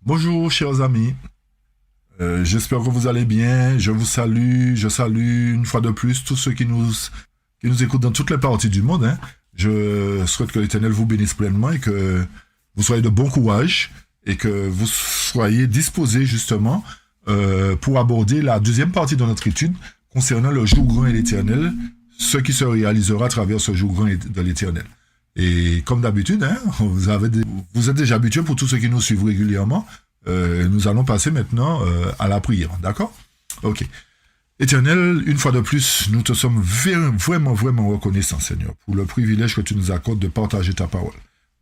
Bonjour chers amis, j'espère que vous allez bien, je salue une fois de plus tous ceux qui nous écoutent dans toutes les parties du monde. Hein. Je souhaite que l'Éternel vous bénisse pleinement et que vous soyez de bon courage et que vous soyez disposés justement pour aborder la deuxième partie de notre étude concernant le jour grand et l'Éternel, ce qui se réalisera à travers ce jour grand de l'Éternel. Et comme d'habitude, hein, vous êtes déjà habitués pour tous ceux qui nous suivent régulièrement. Nous allons passer maintenant à la prière, d'accord? Ok. Éternel, une fois de plus, nous te sommes vraiment reconnaissants, Seigneur, pour le privilège que tu nous accordes de partager ta parole,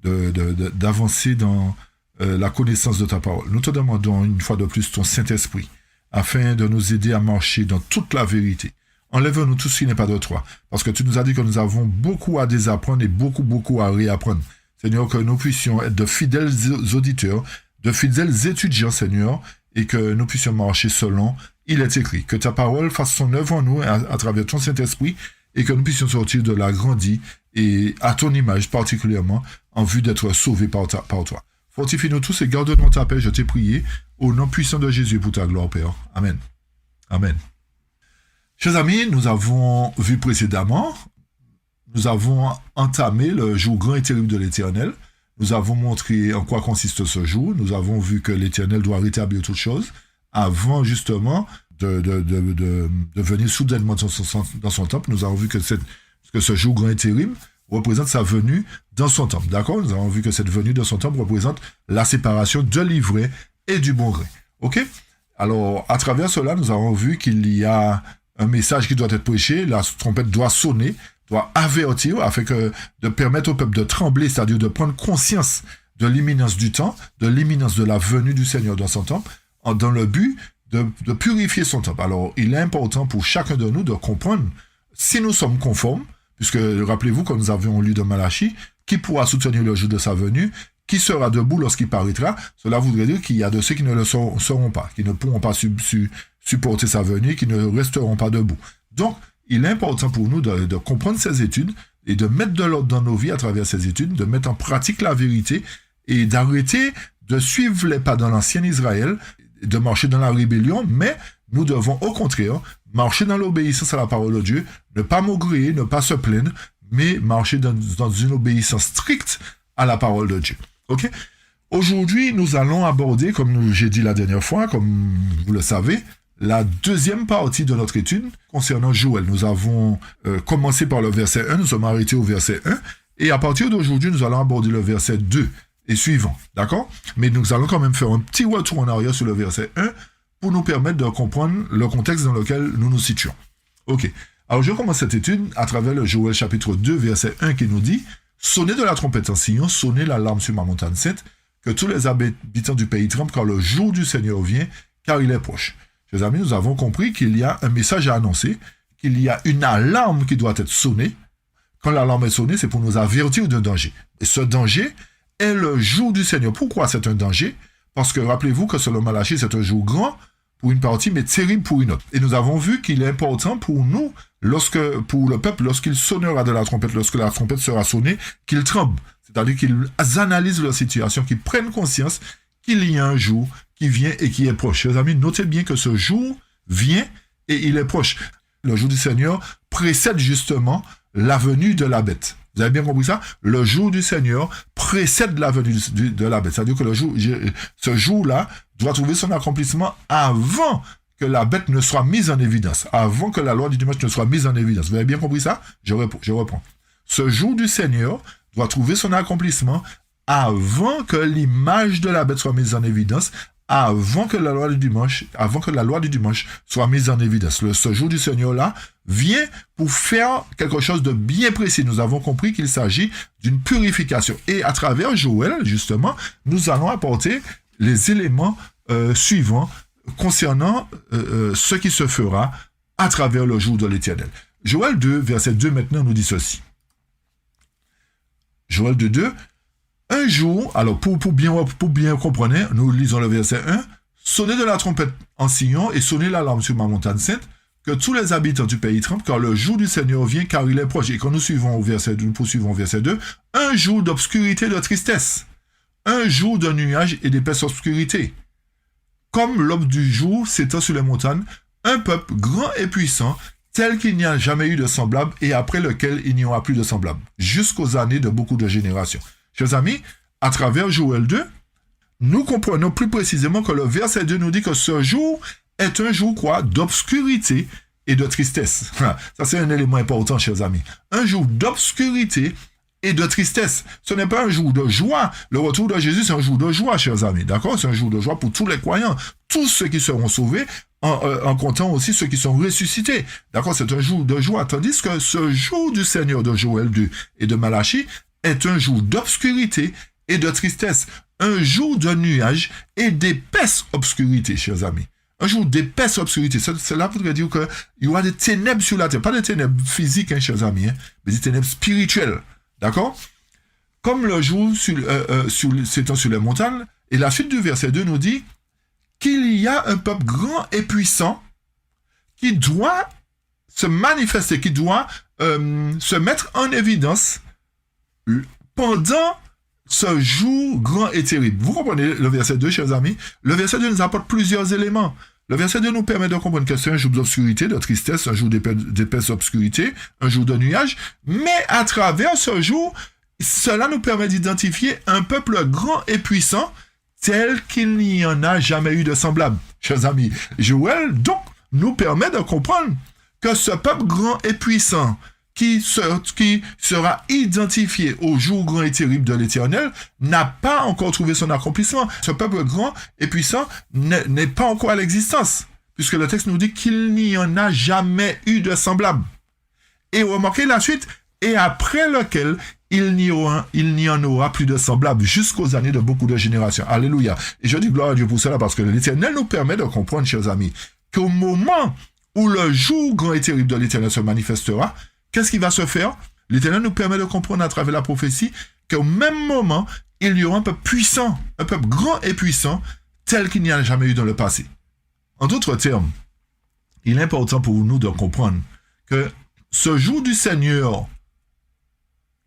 d'avancer dans la connaissance de ta parole. Nous te demandons une fois de plus ton Saint-Esprit, afin de nous aider à marcher dans toute la vérité. Enlève-nous tout ce qui n'est pas de toi, parce que tu nous as dit que nous avons beaucoup à désapprendre et beaucoup à réapprendre. Seigneur, que nous puissions être de fidèles auditeurs, de fidèles étudiants, Seigneur, et que nous puissions marcher selon il est écrit. Que ta parole fasse son œuvre en nous à travers ton Saint-Esprit, et que nous puissions sortir de la grandie et à ton image particulièrement, en vue d'être sauvés par toi. Fortifie-nous tous et garde-nous ta paix, je t'ai prié, au nom puissant de Jésus pour ta gloire, Père. Amen. Amen. Chers amis, nous avons vu précédemment, nous avons entamé le jour grand et terrible de l'Éternel. Nous avons montré en quoi consiste ce jour. Nous avons vu que l'Éternel doit rétablir toutes choses avant justement de venir soudainement dans son temple. Nous avons vu que ce jour grand et terrible représente sa venue dans son temple. D'accord? Nous avons vu que cette venue dans son temple représente la séparation de l'ivraie et du bon grain. Ok? Alors, à travers cela, nous avons vu qu'il y a un message qui doit être prêché, la trompette doit sonner, doit avertir, afin de permettre au peuple de trembler, c'est-à-dire de prendre conscience de l'imminence du temps, de l'imminence de la venue du Seigneur dans son temple, dans le but de purifier son temple. Alors, il est important pour chacun de nous de comprendre si nous sommes conformes, puisque rappelez-vous, comme nous avions lu dans Malachie, qui pourra soutenir le jour de sa venue, qui sera debout lorsqu'il paraîtra. Cela voudrait dire qu'il y a de ceux qui ne le seront pas, qui ne pourront pas supporter sa venue, qui ne resteront pas debout. Donc, il est important pour nous de comprendre ces études et de mettre de l'ordre dans nos vies à travers ces études, de mettre en pratique la vérité et d'arrêter de suivre les pas dans l'ancien Israël, de marcher dans la rébellion, mais nous devons au contraire marcher dans l'obéissance à la parole de Dieu, ne pas maugréer, ne pas se plaindre, mais marcher dans une obéissance stricte à la parole de Dieu. Ok? Aujourd'hui, nous allons aborder, comme j'ai dit la dernière fois, comme vous le savez, la deuxième partie de notre étude concernant Joël. Nous avons commencé par le verset 1, nous sommes arrêtés au verset 1, et à partir d'aujourd'hui, nous allons aborder le verset 2 et suivant, d'accord? Mais nous allons quand même faire un petit retour en arrière sur le verset 1 pour nous permettre de comprendre le contexte dans lequel nous nous situons. Ok, alors je commence cette étude à travers le Joël chapitre 2, verset 1 qui nous dit « Sonnez de la trompette en Sion, sonnez l'alarme sur ma montagne sainte, que tous les habitants du pays tremblent car le jour du Seigneur vient, car il est proche. » Chers amis, nous avons compris qu'il y a un message à annoncer, qu'il y a une alarme qui doit être sonnée. Quand l'alarme est sonnée, c'est pour nous avertir d'un danger. Et ce danger est le jour du Seigneur. Pourquoi c'est un danger? Parce que rappelez-vous que selon Malachie, c'est un jour grand pour une partie, mais terrible pour une autre. Et nous avons vu qu'il est important pour nous, pour le peuple, lorsqu'il sonnera de la trompette, lorsque la trompette sera sonnée, qu'ils tremblent. C'est-à-dire qu'ils analysent leur situation, qu'ils prennent conscience qu'il y a un jour qui vient et qui est proche. Chers amis, notez bien que ce jour vient et il est proche. Le jour du Seigneur précède justement la venue de la bête. Vous avez bien compris ça? Le jour du Seigneur précède la venue de la bête. C'est-à-dire que ce jour-là doit trouver son accomplissement avant que la bête ne soit mise en évidence, avant que la loi du dimanche ne soit mise en évidence. Vous avez bien compris ça? Je reprends. Ce jour du Seigneur doit trouver son accomplissement avant que l'image de la bête soit mise en évidence, avant que la loi du dimanche soit mise en évidence. Ce jour du Seigneur-là vient pour faire quelque chose de bien précis. Nous avons compris qu'il s'agit d'une purification. Et à travers Joël, justement, nous allons apporter les éléments suivants concernant ce qui se fera à travers le jour de l'Éternel. Joël 2, verset 2 maintenant nous dit ceci. Joël 2, 2. Un jour, alors pour bien comprendre, nous lisons le verset 1. Sonnez de la trompette en Sion et sonnez l'alarme sur ma montagne sainte, que tous les habitants du pays tremblent, car le jour du Seigneur vient, car il est proche. Et quand nous poursuivons au verset 2, un jour d'obscurité et de tristesse, un jour de nuages et d'épaisse obscurité. Comme l'aube du jour s'étend sur les montagnes, un peuple grand et puissant, tel qu'il n'y a jamais eu de semblable, et après lequel il n'y aura plus de semblable, jusqu'aux années de beaucoup de générations. Chers amis, à travers Joël 2, nous comprenons plus précisément que le verset 2 nous dit que ce jour est un jour quoi? D'obscurité et de tristesse. Ça, c'est un élément important, chers amis. Un jour d'obscurité et de tristesse. Ce n'est pas un jour de joie. Le retour de Jésus, c'est un jour de joie, chers amis. D'accord? C'est un jour de joie pour tous les croyants. Tous ceux qui seront sauvés, en comptant aussi ceux qui sont ressuscités. D'accord? C'est un jour de joie. Tandis que ce jour du Seigneur de Joël 2 et de Malachie est un jour d'obscurité et de tristesse. Un jour de nuages et d'épaisse obscurité, chers amis. Un jour d'épaisse obscurité. Cela voudrait dire qu'il y aura des ténèbres sur la terre. Pas des ténèbres physiques, hein, chers amis, hein, mais des ténèbres spirituelles. D'accord? Comme le jour s'étend sur les montagnes. Et la suite du verset 2 nous dit qu'il y a un peuple grand et puissant qui doit se manifester, qui doit se mettre en évidence pendant ce jour grand et terrible. Vous comprenez le verset 2, chers amis? Le verset 2 nous apporte plusieurs éléments. Le verset 2 nous permet de comprendre que c'est un jour d'obscurité, de tristesse, un jour d'épaisse obscurité, un jour de nuages, mais à travers ce jour, cela nous permet d'identifier un peuple grand et puissant tel qu'il n'y en a jamais eu de semblable. Chers amis, Joël, donc, nous permet de comprendre que ce peuple grand et puissant qui sera identifié au jour grand et terrible de l'Éternel, n'a pas encore trouvé son accomplissement. Ce peuple grand et puissant n'est pas encore à l'existence, puisque le texte nous dit qu'il n'y en a jamais eu de semblable. Et remarquez la suite, et après lequel il n'y en aura plus de semblable jusqu'aux années de beaucoup de générations. Alléluia. Et je dis gloire à Dieu pour cela, parce que l'Éternel nous permet de comprendre, chers amis, qu'au moment où le jour grand et terrible de l'Éternel se manifestera, qu'est-ce qui va se faire? L'Éternel nous permet de comprendre à travers la prophétie qu'au même moment, il y aura un peuple puissant, un peuple grand et puissant, tel qu'il n'y a jamais eu dans le passé. En d'autres termes, il est important pour nous de comprendre que ce jour du Seigneur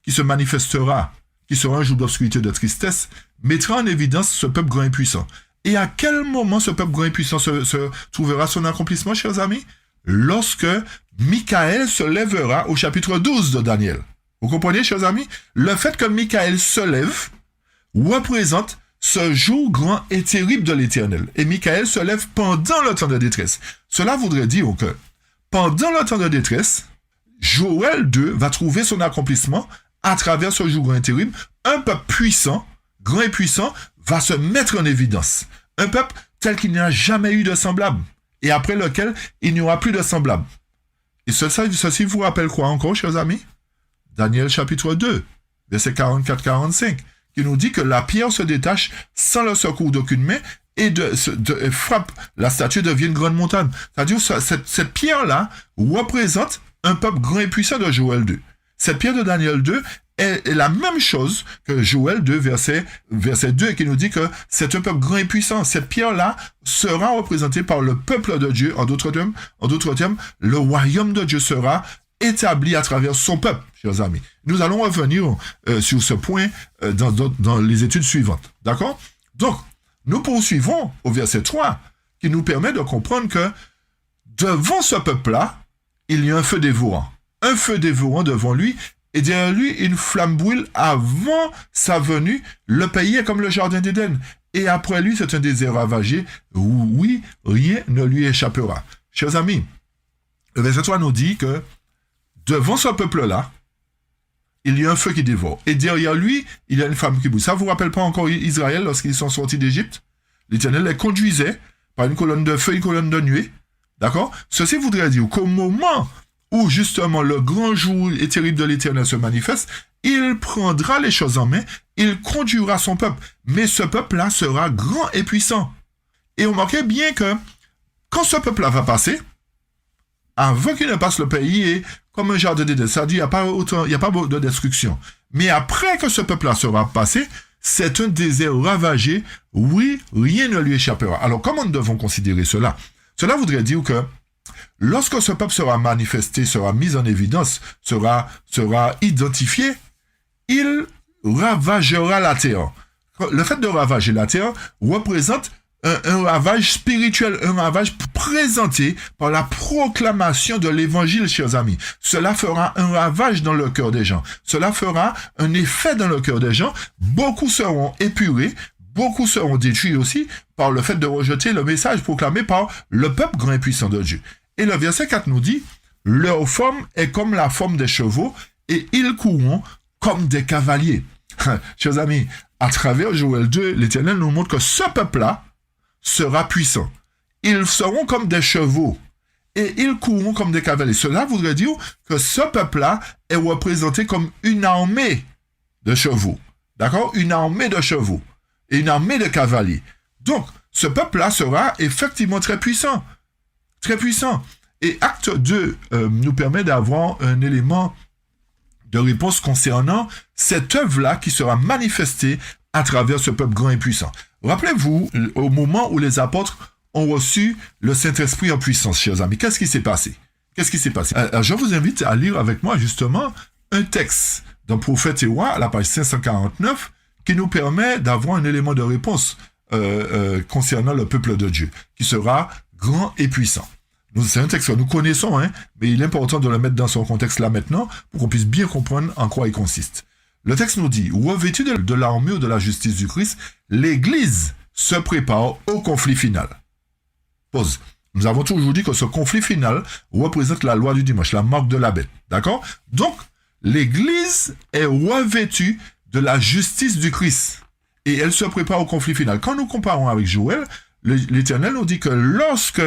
qui se manifestera, qui sera un jour d'obscurité et de tristesse, mettra en évidence ce peuple grand et puissant. Et à quel moment ce peuple grand et puissant se trouvera son accomplissement, chers amis? Lorsque Michael se lèvera au chapitre 12 de Daniel. Vous comprenez, chers amis? Le fait que Michael se lève représente ce jour grand et terrible de l'Éternel. Et Michael se lève pendant le temps de détresse. Cela voudrait dire que pendant le temps de détresse, Joël 2 va trouver son accomplissement à travers ce jour grand et terrible. Un peuple puissant, grand et puissant, va se mettre en évidence. Un peuple tel qu'il n'y a jamais eu de semblable. Et après lequel il n'y aura plus de semblable. Et ceci vous rappelle quoi encore, chers amis? Daniel chapitre 2, verset 44-45, qui nous dit que la pierre se détache sans le secours d'aucune main et frappe la statue devient une grande montagne. C'est-à-dire cette pierre-là représente un peuple grand et puissant de Joël 2. Cette pierre de Daniel 2 est la même chose que Joël 2, verset 2, qui nous dit que c'est un peuple grand et puissant. Cette pierre-là sera représentée par le peuple de Dieu. En d'autres termes, le royaume de Dieu sera établi à travers son peuple, chers amis. Nous allons revenir sur ce point dans les études suivantes. D'accord? Donc, nous poursuivons au verset 3, qui nous permet de comprendre que devant ce peuple-là, il y a un feu dévorant. Un feu dévorant devant lui, et derrière lui, une flamme brûle. Avant sa venue, le pays est comme le jardin d'Éden. Et après lui, c'est un désert ravagé. Oui, rien ne lui échappera. Chers amis, le verset 3 nous dit que devant ce peuple-là, il y a un feu qui dévore. Et derrière lui, il y a une flamme qui brûle. Ça ne vous rappelle pas encore Israël lorsqu'ils sont sortis d'Égypte? L'Éternel les conduisait par une colonne de feu, une colonne de nuée. D'accord? Ceci voudrait dire qu'au moment où justement le grand jour et terrible de l'Éternel se manifeste, il prendra les choses en main, il conduira son peuple. Mais ce peuple-là sera grand et puissant. Et remarquez bien que quand ce peuple-là va passer, avant qu'il ne passe, le pays est comme un jardin d'Éden. C'est-à-dire, il n'y a pas de destruction. Mais après que ce peuple-là sera passé, c'est un désert ravagé. Oui, rien ne lui échappera. Alors, comment nous devons considérer cela? Cela voudrait dire que lorsque ce peuple sera manifesté, sera mis en évidence, sera identifié, il ravagera la terre. Le fait de ravager la terre représente un ravage spirituel, un ravage présenté par la proclamation de l'évangile, chers amis. Cela fera un ravage dans le cœur des gens. Cela fera un effet dans le cœur des gens. Beaucoup seront épurés, beaucoup seront détruits aussi par le fait de rejeter le message proclamé par le peuple grand et puissant de Dieu. Et le verset 4 nous dit, « Leur forme est comme la forme des chevaux, et ils courront comme des cavaliers. » Chers amis, à travers Joël 2, l'Éternel nous montre que ce peuple-là sera puissant. Ils seront comme des chevaux et ils courront comme des cavaliers. Cela voudrait dire que ce peuple-là est représenté comme une armée de chevaux. D'accord? Une armée de chevaux et une armée de cavaliers. Donc, ce peuple-là sera effectivement très puissant. Très puissant. Et Acte 2 nous permet d'avoir un élément de réponse concernant cette œuvre-là qui sera manifestée à travers ce peuple grand et puissant. Rappelez-vous, au moment où les apôtres ont reçu le Saint-Esprit en puissance, chers amis, qu'est-ce qui s'est passé? Je vous invite à lire avec moi, justement, un texte d'un prophète Éwa, à la page 549, qui nous permet d'avoir un élément de réponse concernant le peuple de Dieu, qui sera grand et puissant. C'est un texte que nous connaissons, mais il est important de le mettre dans son contexte là maintenant, pour qu'on puisse bien comprendre en quoi il consiste. Le texte nous dit, revêtu de l'armure de la justice du Christ, l'Église se prépare au conflit final. Pause. Nous avons toujours dit que ce conflit final représente la loi du dimanche, la marque de la bête. D'accord? Donc, l'Église est revêtue de la justice du Christ. Et elle se prépare au conflit final. Quand nous comparons avec Joël, l'Éternel nous dit que lorsque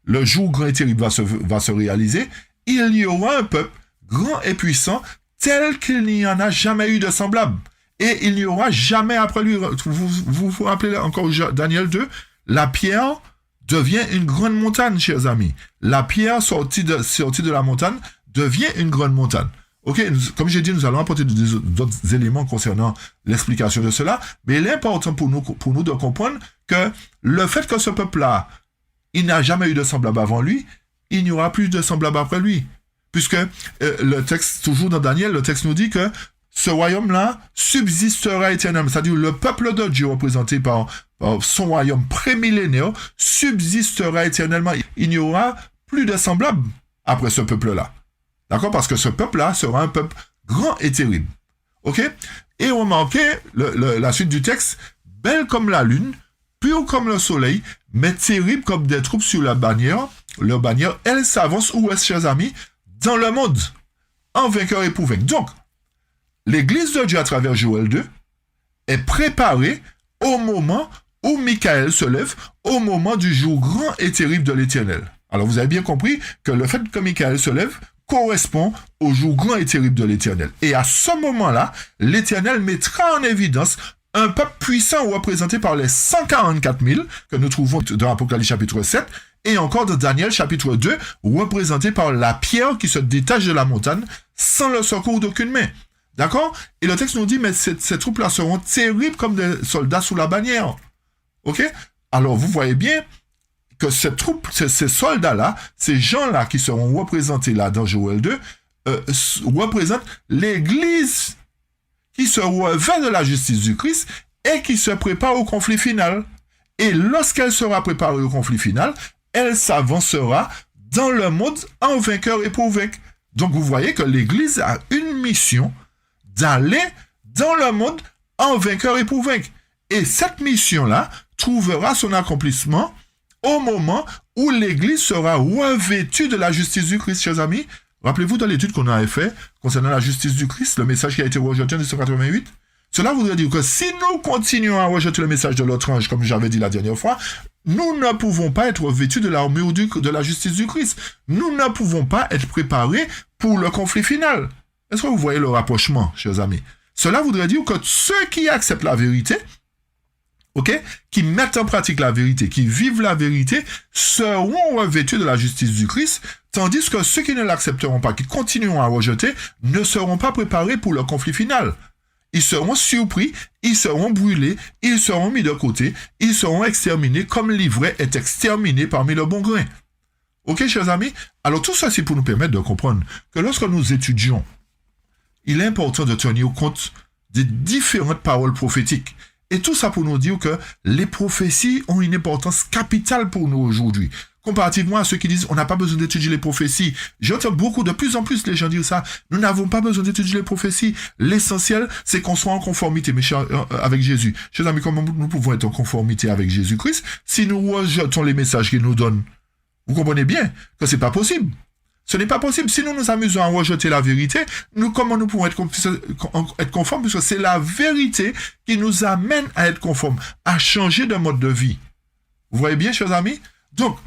le jour grand et terrible va se réaliser, il y aura un peuple grand et puissant tel qu'il n'y en a jamais eu de semblable. Et il n'y aura jamais après lui. Vous rappelez encore Daniel 2, la pierre devient une grande montagne, chers amis. La pierre sortie de la montagne devient une grande montagne. Ok, comme j'ai dit, nous allons apporter d'autres éléments concernant l'explication de cela, mais il est important pour nous de comprendre que le fait que ce peuple-là, il n'a jamais eu de semblable avant lui, il n'y aura plus de semblable après lui. Puisque le texte, toujours dans Daniel, le texte nous dit que ce royaume-là subsistera éternellement. C'est-à-dire le peuple de Dieu représenté par son royaume prémillénaire subsistera éternellement. Il n'y aura plus de semblable après ce peuple-là. D'accord? Parce que ce peuple-là sera un peuple grand et terrible. Ok? Et remarquez la suite du texte, belle comme la lune, pure comme le soleil, mais terrible comme des troupes sur leur bannière, elle s'avance où est-ce, chers amis? Dans le monde, en vainqueur et pour vaincre. Donc, l'Église de Dieu à travers Joël 2 est préparée au moment où Michael se lève, au moment du jour grand et terrible de l'Éternel. Alors, vous avez bien compris que le fait que Michael se lève correspond au jour grand et terrible de l'Éternel. Et à ce moment-là, l'Éternel mettra en évidence un peuple puissant représenté par les 144 000 que nous trouvons dans Apocalypse chapitre 7 et encore dans Daniel chapitre 2 représenté par la pierre qui se détache de la montagne sans le secours d'aucune main. D'accord? Et le texte nous dit, mais ces troupes-là seront terribles comme des soldats sous la bannière. Ok? Alors vous voyez bien que ces troupes, ces soldats-là, ces gens-là qui seront représentés là dans Joël 2, représentent l'Église qui se revêt de la justice du Christ et qui se prépare au conflit final. Et lorsqu'elle sera préparée au conflit final, elle s'avancera dans le monde en vainqueur et pour vaincre. Donc vous voyez que l'Église a une mission d'aller dans le monde en vainqueur et pour vaincre. Et cette mission-là trouvera son accomplissement au moment où l'Église sera revêtue de la justice du Christ, chers amis. Rappelez-vous dans l'étude qu'on avait fait concernant la justice du Christ, le message qui a été rejeté en 1988. Cela voudrait dire que si nous continuons à rejeter le message de l'autre ange, comme j'avais dit la dernière fois, Nous ne pouvons pas être vêtus de l'armure de la justice du Christ. Nous ne pouvons pas être préparés pour le conflit final. Est-ce que vous voyez le rapprochement, chers amis? Cela voudrait dire que ceux qui acceptent la vérité, qui mettent en pratique la vérité, qui vivent la vérité, seront revêtus de la justice du Christ, tandis que ceux qui ne l'accepteront pas, qui continueront à rejeter, ne seront pas préparés pour le conflit final. Ils seront surpris, ils seront brûlés, ils seront mis de côté, ils seront exterminés comme l'ivraie est exterminé parmi le bon grain. Ok, chers amis? Alors tout ça, c'est pour nous permettre de comprendre que lorsque nous étudions, il est important de tenir compte des différentes paroles prophétiques. Et tout ça pour nous dire que les prophéties ont une importance capitale pour nous aujourd'hui. Comparativement à ceux qui disent on n'a pas besoin d'étudier les prophéties. J'entends de plus en plus les gens dire ça. Nous n'avons pas besoin d'étudier les prophéties. L'essentiel, c'est qu'on soit en conformité avec Jésus. Chers amis, comment nous pouvons être en conformité avec Jésus-Christ si nous rejetons les messages qu'il nous donne? Vous comprenez bien que c'est pas possible. Ce n'est pas possible. Si nous nous amusons à rejeter la vérité, comment nous pouvons être conformes? Puisque c'est la vérité qui nous amène à être conformes, à changer de mode de vie. Vous voyez bien, chers amis? Donc,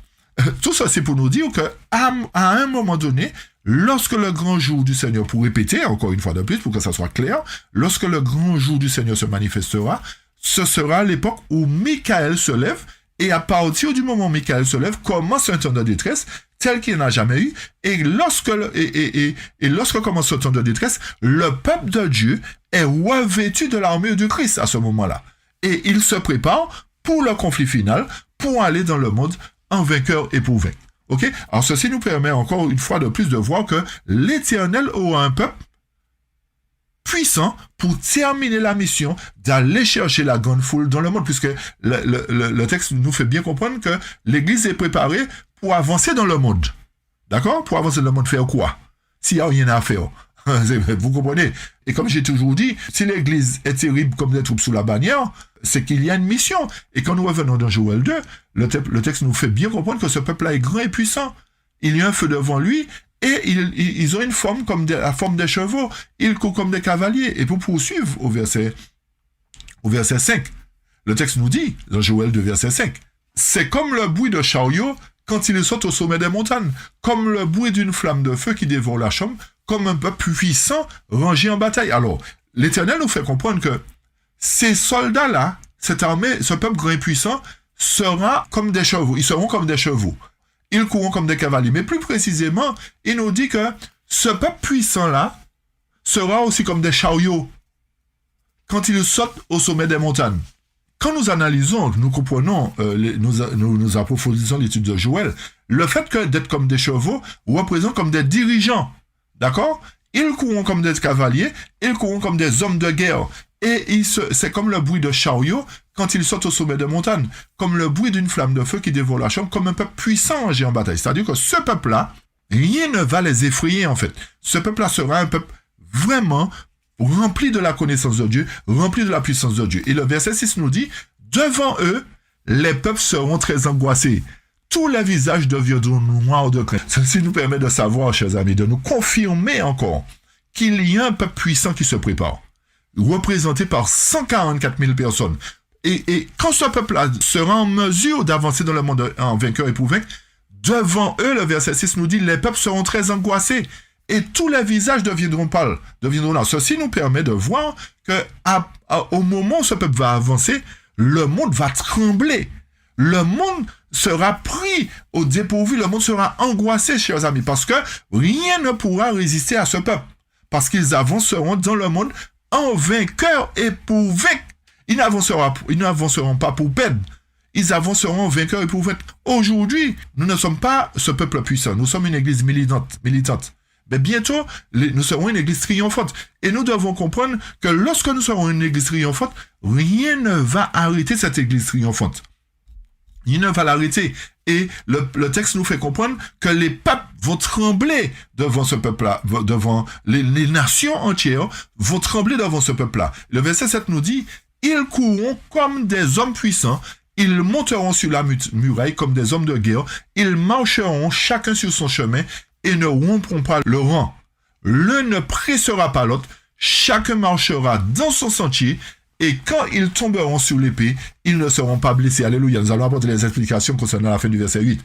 tout ça, c'est pour nous dire qu'à un moment donné, lorsque le grand jour du Seigneur, pour répéter encore une fois de plus, pour que ça soit clair, lorsque le grand jour du Seigneur se manifestera, ce sera l'époque où Michael se lève, et à partir du moment où Michael se lève, commence un temps de détresse tel qu'il n'y en a jamais eu, et lorsque commence ce temps de détresse, le peuple de Dieu est revêtu de l'armure du Christ à ce moment-là. Et il se prépare pour le conflit final, pour aller dans le monde en vainqueur et pour vaincre. Ok? Alors ceci nous permet encore une fois de plus de voir que l'Éternel aura un peuple puissant pour terminer la mission d'aller chercher la grande foule dans le monde, puisque le texte nous fait bien comprendre que l'Église est préparée pour avancer dans le monde. D'accord? Pour avancer dans le monde, faire quoi? S'il n'y a rien à faire. Vous comprenez? Et comme j'ai toujours dit, si l'Église est terrible comme des troupes sous la bannière, c'est qu'il y a une mission. Et quand nous revenons dans Joël 2, le texte nous fait bien comprendre que ce peuple-là est grand et puissant. Il y a un feu devant lui, et ils ont une forme comme la forme des chevaux. Ils courent comme des cavaliers. Et pour poursuivre au verset 5, le texte nous dit, dans Joël 2, verset 5, c'est comme le bruit de chariot quand il saute au sommet des montagnes, comme le bruit d'une flamme de feu qui dévore la chambre, comme un peuple puissant rangé en bataille. Alors, l'Éternel nous fait comprendre que ces soldats-là, cette armée, ce peuple grand et puissant, sera comme des chevaux. Ils seront comme des chevaux. Ils courront comme des cavaliers. Mais plus précisément, il nous dit que ce peuple puissant-là sera aussi comme des chariots quand il saute au sommet des montagnes. Quand nous analysons, nous comprenons, nous approfondissons l'étude de Joël, le fait que d'être comme des chevaux représente comme des dirigeants. D'accord? Ils courront comme des cavaliers, ils courront comme des hommes de guerre. Et c'est comme le bruit de chariot quand ils sautent au sommet de montagne, comme le bruit d'une flamme de feu qui dévore la chambre, comme un peuple puissant rangé en bataille. C'est-à-dire que ce peuple-là, rien ne va les effrayer en fait. Ce peuple-là sera un peuple vraiment rempli de la connaissance de Dieu, rempli de la puissance de Dieu. Et le verset 6 nous dit, devant eux, les peuples seront très angoissés. Tous les visages deviendront noirs de crainte. Ceci nous permet de savoir, chers amis, de nous confirmer encore qu'il y a un peuple puissant qui se prépare, représenté par 144 000 personnes. Et quand ce peuple-là sera en mesure d'avancer dans le monde en vainqueur et pour vaincre, devant eux, le verset 6 nous dit, les peuples seront très angoissés et tous les visages deviendront pâles, deviendront là. Ceci nous permet de voir que au moment où ce peuple va avancer, le monde va trembler. Le monde sera pris au dépourvu, le monde sera angoissé, chers amis, parce que rien ne pourra résister à ce peuple, parce qu'ils avanceront dans le monde en vainqueur et pour vaincre. Ils n'avanceront pas pour perdre. Ils avanceront en vainqueur et pour vaincre. Aujourd'hui, nous ne sommes pas ce peuple puissant. Nous sommes une église militante. Mais bientôt, nous serons une église triomphante. Et nous devons comprendre que lorsque nous serons une église triomphante, rien ne va arrêter cette église triomphante. Il ne va l'arrêter. Et le texte nous fait comprendre que les peuples vont trembler devant ce peuple-là, devant les nations entières vont trembler devant ce peuple-là. Le verset 7 nous dit, ils courront comme des hommes puissants, ils monteront sur la muraille comme des hommes de guerre, ils marcheront chacun sur son chemin et ne rompront pas le rang. L'un ne pressera pas l'autre, chacun marchera dans son sentier et quand ils tomberont sur l'épée, ils ne seront pas blessés. Alléluia. Nous allons apporter les explications concernant la fin du verset 8.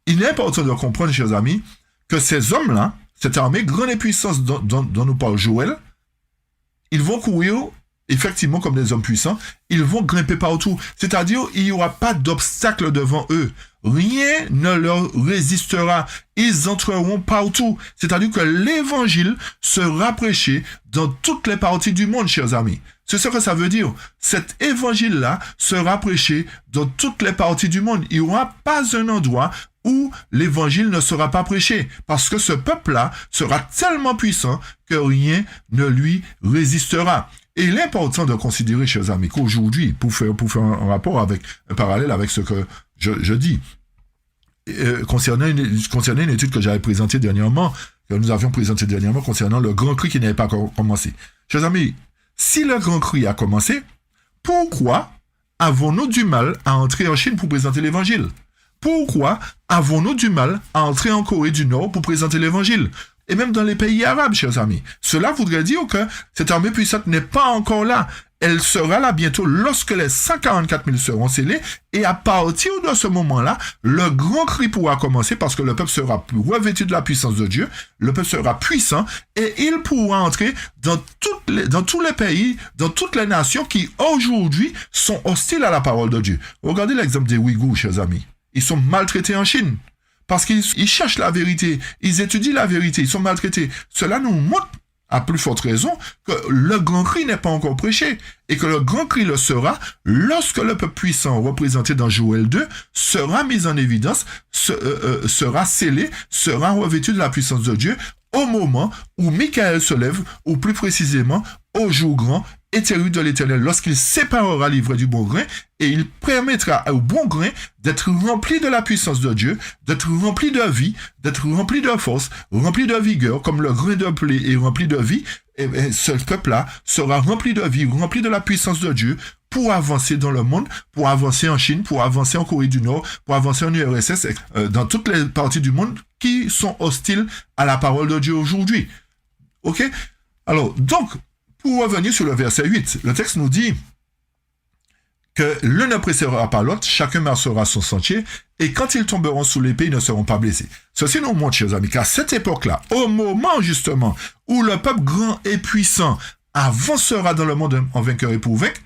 Il est important de comprendre, chers amis, que ces hommes-là, cette armée grande et puissante dont nous parle Joël, ils vont courir effectivement comme des hommes puissants, ils vont grimper partout. C'est-à-dire, il n'y aura pas d'obstacle devant eux. Rien ne leur résistera. Ils entreront partout. C'est-à-dire que l'évangile sera prêché dans toutes les parties du monde, chers amis. C'est ce que ça veut dire. Cet évangile-là sera prêché dans toutes les parties du monde. Il n'y aura pas un endroit où l'évangile ne sera pas prêché. Parce que ce peuple-là sera tellement puissant que rien ne lui résistera. Et il est important de considérer, chers amis, qu'aujourd'hui, pour faire un rapport avec, un parallèle avec ce que je dis, concernant une étude que j'avais présentée dernièrement, que nous avions présentée dernièrement concernant le grand cri qui n'avait pas commencé. Chers amis, si le grand cri a commencé, pourquoi avons-nous du mal à entrer en Chine pour présenter l'évangile? Pourquoi avons-nous du mal à entrer en Corée du Nord pour présenter l'évangile? Et même dans les pays arabes, chers amis. Cela voudrait dire que cette armée puissante n'est pas encore là. Elle sera là bientôt lorsque les 144 000 seront scellés. Et à partir de ce moment-là, le grand cri pourra commencer parce que le peuple sera revêtu de la puissance de Dieu. Le peuple sera puissant et il pourra entrer dans tous les pays, dans toutes les nations qui aujourd'hui sont hostiles à la parole de Dieu. Regardez l'exemple des Ouïghours, chers amis. Ils sont maltraités en Chine. Parce qu'ils cherchent la vérité, ils étudient la vérité, ils sont maltraités. Cela nous montre, à plus forte raison, que le grand cri n'est pas encore prêché. Et que le grand cri le sera lorsque le peuple puissant, représenté dans Joël 2, sera mis en évidence, sera scellé, sera revêtu de la puissance de Dieu, au moment où Michael se lève, ou plus précisément, au jour grand et terrible de l'Éternel, lorsqu'il séparera l'ivraie du bon grain, et il permettra au bon grain d'être rempli de la puissance de Dieu, d'être rempli de vie, d'être rempli de force, rempli de vigueur, comme le grain de blé est rempli de vie, et ce peuple-là sera rempli de vie, rempli de la puissance de Dieu, pour avancer dans le monde, pour avancer en Chine, pour avancer en Corée du Nord, pour avancer en URSS, dans toutes les parties du monde qui sont hostiles à la parole de Dieu aujourd'hui. Ok? Alors, donc, pour revenir sur le verset 8, le texte nous dit que l'un ne précédera pas l'autre, chacun marchera son sentier, et quand ils tomberont sous l'épée, ils ne seront pas blessés. Ceci nous montre, chers amis, qu'à cette époque-là, au moment justement où le peuple grand et puissant avancera dans le monde en vainqueur et pour vaincre,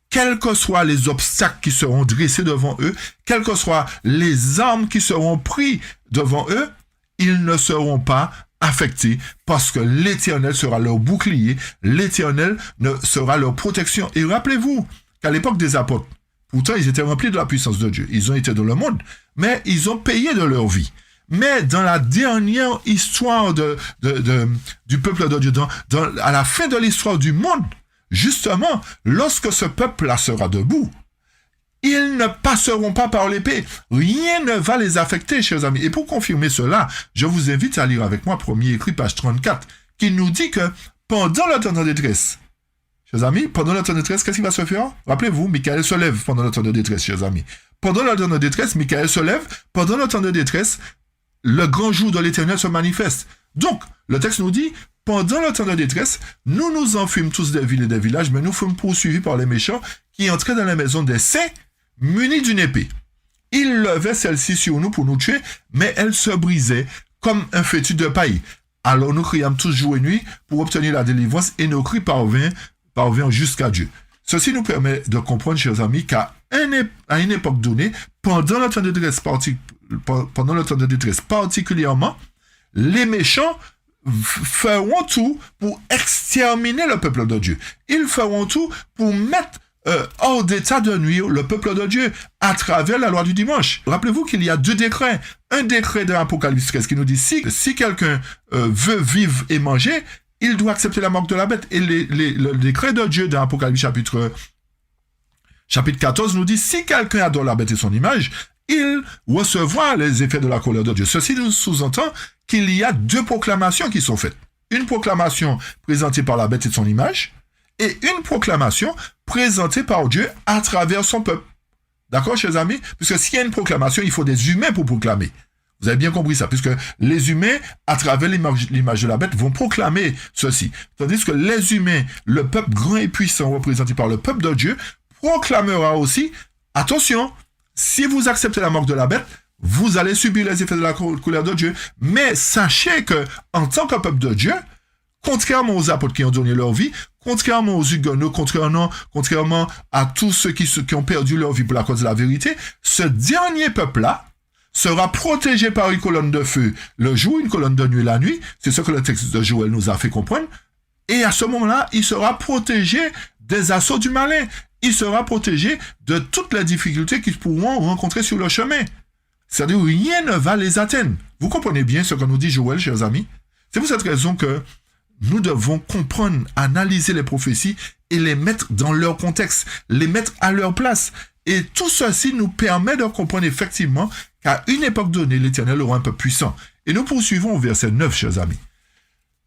quels que soient les obstacles qui seront dressés devant eux, quelles que soient les armes qui seront prises devant eux, ils ne seront pas affectés parce que l'Éternel sera leur bouclier, l'Éternel sera leur protection. Et rappelez-vous qu'à l'époque des apôtres, pourtant ils étaient remplis de la puissance de Dieu, ils ont été dans le monde, mais ils ont payé de leur vie. Mais dans la dernière histoire du peuple de Dieu, à la fin de l'histoire du monde, justement, lorsque ce peuple-là sera debout, ils ne passeront pas par l'épée. Rien ne va les affecter, chers amis. Et pour confirmer cela, je vous invite à lire avec moi Premier écrit, page 34, qui nous dit que pendant le temps de détresse, chers amis, pendant le temps de détresse, qu'est-ce qui va se faire? Rappelez-vous, Michael se lève pendant le temps de détresse, chers amis. Pendant le temps de détresse, Michael se lève. Pendant le temps de détresse, le grand jour de l'Éternel se manifeste. Donc, le texte nous dit, pendant le temps de détresse, nous nous enfuîmes tous des villes et des villages, mais nous fûmes poursuivis par les méchants qui entraient dans la maison des saints, munis d'une épée. Ils levaient celle-ci sur nous pour nous tuer, mais elle se brisait comme un fétu de paille. Alors nous criâmes tous jour et nuit pour obtenir la délivrance, et nos cris parvinrent jusqu'à Dieu. Ceci nous permet de comprendre, chers amis, qu'à une époque donnée, pendant le temps de détresse particulièrement, les méchants feront tout pour exterminer le peuple de Dieu. Ils feront tout pour mettre hors d'état de nuire le peuple de Dieu à travers la loi du dimanche. Rappelez-vous qu'il y a deux décrets. Un décret de l'Apocalypse 13 qui nous dit si quelqu'un veut vivre et manger, il doit accepter la marque de la bête. Et le décret de Dieu dans l'Apocalypse chapitre 14 nous dit si quelqu'un adore la bête et son image, il recevra les effets de la colère de Dieu. Ceci nous sous-entend qu'il y a deux proclamations qui sont faites. Une proclamation présentée par la bête et son image, et une proclamation présentée par Dieu à travers son peuple. D'accord, chers amis? Puisque s'il y a une proclamation, il faut des humains pour proclamer. Vous avez bien compris ça, puisque les humains, à travers l'image de la bête, vont proclamer ceci. Tandis que les humains, le peuple grand et puissant représenté par le peuple de Dieu, proclamera aussi, attention, si vous acceptez la marque de la bête, vous allez subir les effets de la colère de Dieu. Mais sachez que, en tant que peuple de Dieu, contrairement aux apôtres qui ont donné leur vie, contrairement aux huguenots, contrairement à tous ceux qui ont perdu leur vie pour la cause de la vérité, ce dernier peuple-là sera protégé par une colonne de feu le jour, une colonne de nuit la nuit. C'est ce que le texte de Joël nous a fait comprendre. Et à ce moment-là, il sera protégé des assauts du malin. Il sera protégé de toutes les difficultés qu'ils pourront rencontrer sur le chemin. C'est-à-dire, rien ne va les atteindre. Vous comprenez bien ce que nous dit Joël, chers amis? C'est pour cette raison que nous devons comprendre, analyser les prophéties et les mettre dans leur contexte, les mettre à leur place. Et tout ceci nous permet de comprendre effectivement qu'à une époque donnée, l'Éternel aura un peuple puissant. Et nous poursuivons au verset 9, chers amis.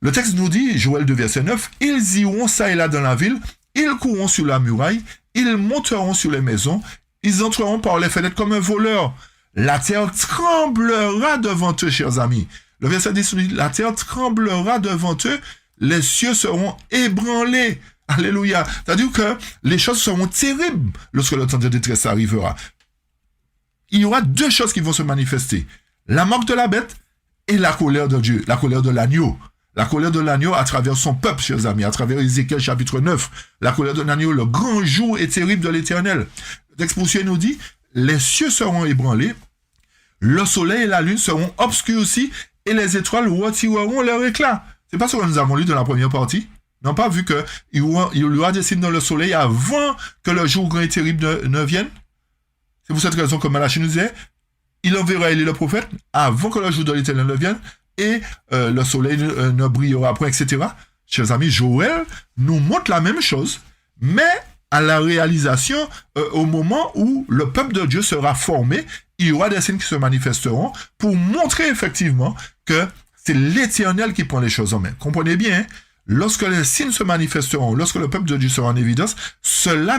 Le texte nous dit, Joël 2, verset 9, « Ils iront ça et là dans la ville, ils courront sur la muraille, ils monteront sur les maisons, ils entreront par les fenêtres comme un voleur. La terre tremblera devant eux, chers amis. » Le verset 10 nous dit, « La terre tremblera devant eux, les cieux seront ébranlés. » Alléluia. C'est-à-dire que les choses seront terribles lorsque le temps de détresse arrivera. Il y aura deux choses qui vont se manifester. La marque de la bête et la colère de Dieu, la colère de l'agneau. La colère de l'agneau à travers son peuple, chers amis, à travers Ézéchiel chapitre 9. La colère de l'agneau, le grand jour et terrible de l'Éternel. Le texte poursuit nous dit, les cieux seront ébranlés, le soleil et la lune seront obscurcis et les étoiles retireront leur éclat. C'est pas ce que nous avons lu dans la première partie. N'ont pas vu qu'il y aura des signes dans le soleil avant que le jour grand et terrible ne vienne. C'est pour cette raison que Malachie nous disait, il enverra Élie le prophète avant que le jour de l'Éternel ne vienne et le soleil ne brillera point, etc. Chers amis, Joël nous montre la même chose, mais à la réalisation, au moment où le peuple de Dieu sera formé, il y aura des signes qui se manifesteront pour montrer effectivement que c'est l'Éternel qui prend les choses en main. Comprenez bien, hein? Lorsque les signes se manifesteront, lorsque le peuple de Dieu sera en évidence, cela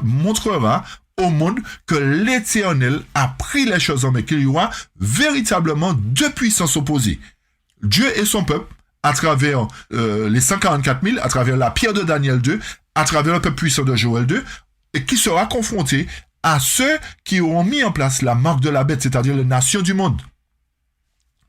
montrera au monde que l'Éternel a pris les choses en main, qu'il y aura véritablement deux puissances opposées. Dieu et son peuple, à travers les 144 000, à travers la pierre de Daniel 2, à travers le peuple puissant de Joël 2, et qui sera confronté à ceux qui auront mis en place la marque de la bête, c'est-à-dire les nations du monde.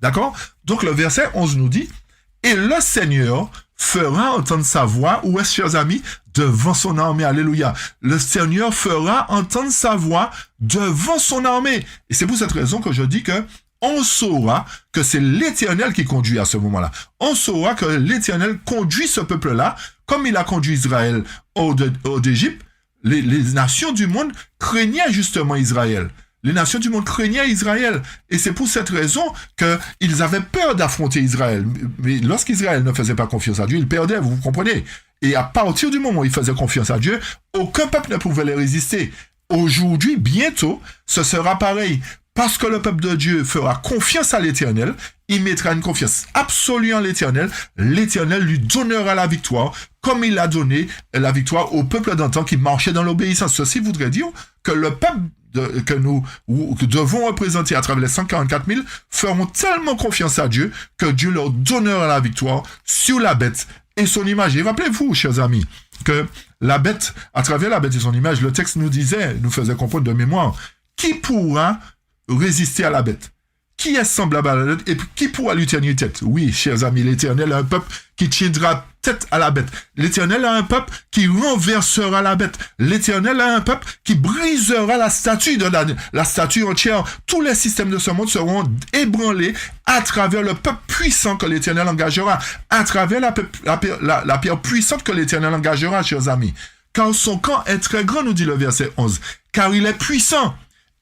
D'accord? Donc le verset 11 nous dit, « Et le Seigneur fera entendre sa voix, où est-ce, chers amis? Devant son armée, alléluia. Le Seigneur fera entendre sa voix devant son armée. » Et c'est pour cette raison que je dis que on saura que c'est l'Éternel qui conduit à ce moment-là. On saura que l'Éternel conduit ce peuple-là, comme il a conduit Israël hors d'Égypte. Les nations du monde craignaient justement Israël. Les nations du monde craignaient Israël. Et c'est pour cette raison qu'ils avaient peur d'affronter Israël. Mais lorsqu'Israël ne faisait pas confiance à Dieu, ils perdaient, vous comprenez. Et à partir du moment où ils faisaient confiance à Dieu, aucun peuple ne pouvait les résister. Aujourd'hui, bientôt, ce sera pareil. Parce que le peuple de Dieu fera confiance à l'Éternel, il mettra une confiance absolue en l'Éternel lui donnera la victoire, comme il a donné la victoire au peuple d'antan qui marchait dans l'obéissance. Ceci voudrait dire que le peuple que nous devons représenter à travers les 144 000 feront tellement confiance à Dieu que Dieu leur donnera la victoire sur la bête et son image. Et rappelez-vous, chers amis, que la bête, à travers la bête et son image, le texte nous faisait comprendre de mémoire, qui pourra résister à la bête? Qui est semblable à la bête et qui pourra lui tenir tête? Oui, chers amis, l'Éternel a un peuple qui tiendra tête à la bête. L'Éternel a un peuple qui renversera la bête. L'Éternel a un peuple qui brisera la statue la statue entière. Tous les systèmes de ce monde seront ébranlés à travers le peuple puissant que l'Éternel engagera, à travers la pierre puissante que l'Éternel engagera, chers amis. Car son camp est très grand, nous dit le verset 11. Car il est puissant,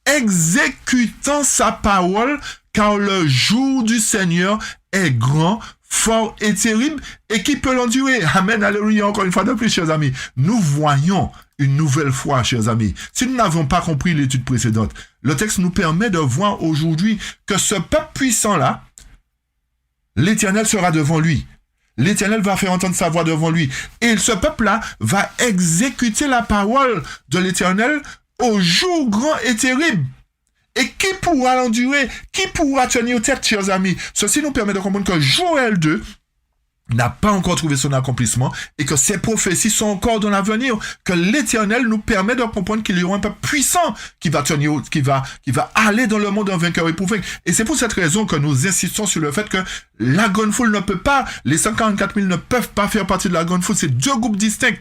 exécutant sa parole, car le jour du Seigneur est grand, fort et terrible, et qui peut l'endurer. Amen, alléluia, encore une fois de plus, chers amis. Nous voyons une nouvelle fois, chers amis. Si nous n'avons pas compris l'étude précédente, le texte nous permet de voir aujourd'hui que ce peuple puissant-là, l'Éternel sera devant lui. L'Éternel va faire entendre sa voix devant lui. Et ce peuple-là va exécuter la parole de l'Éternel au jour grand et terrible. Et qui pourra l'endurer? Qui pourra tenir tête, chers amis? Ceci nous permet de comprendre que Joël 2 n'a pas encore trouvé son accomplissement et que ces prophéties sont encore dans l'avenir, que l'Éternel nous permet de comprendre qu'il y aura un peuple puissant qui va tenir, qui va aller dans le monde en vainqueur éprouvé. Et c'est pour cette raison que nous insistons sur le fait que la grande foule ne peut pas, les 144 000 ne peuvent pas faire partie de la grande foule. C'est deux groupes distincts.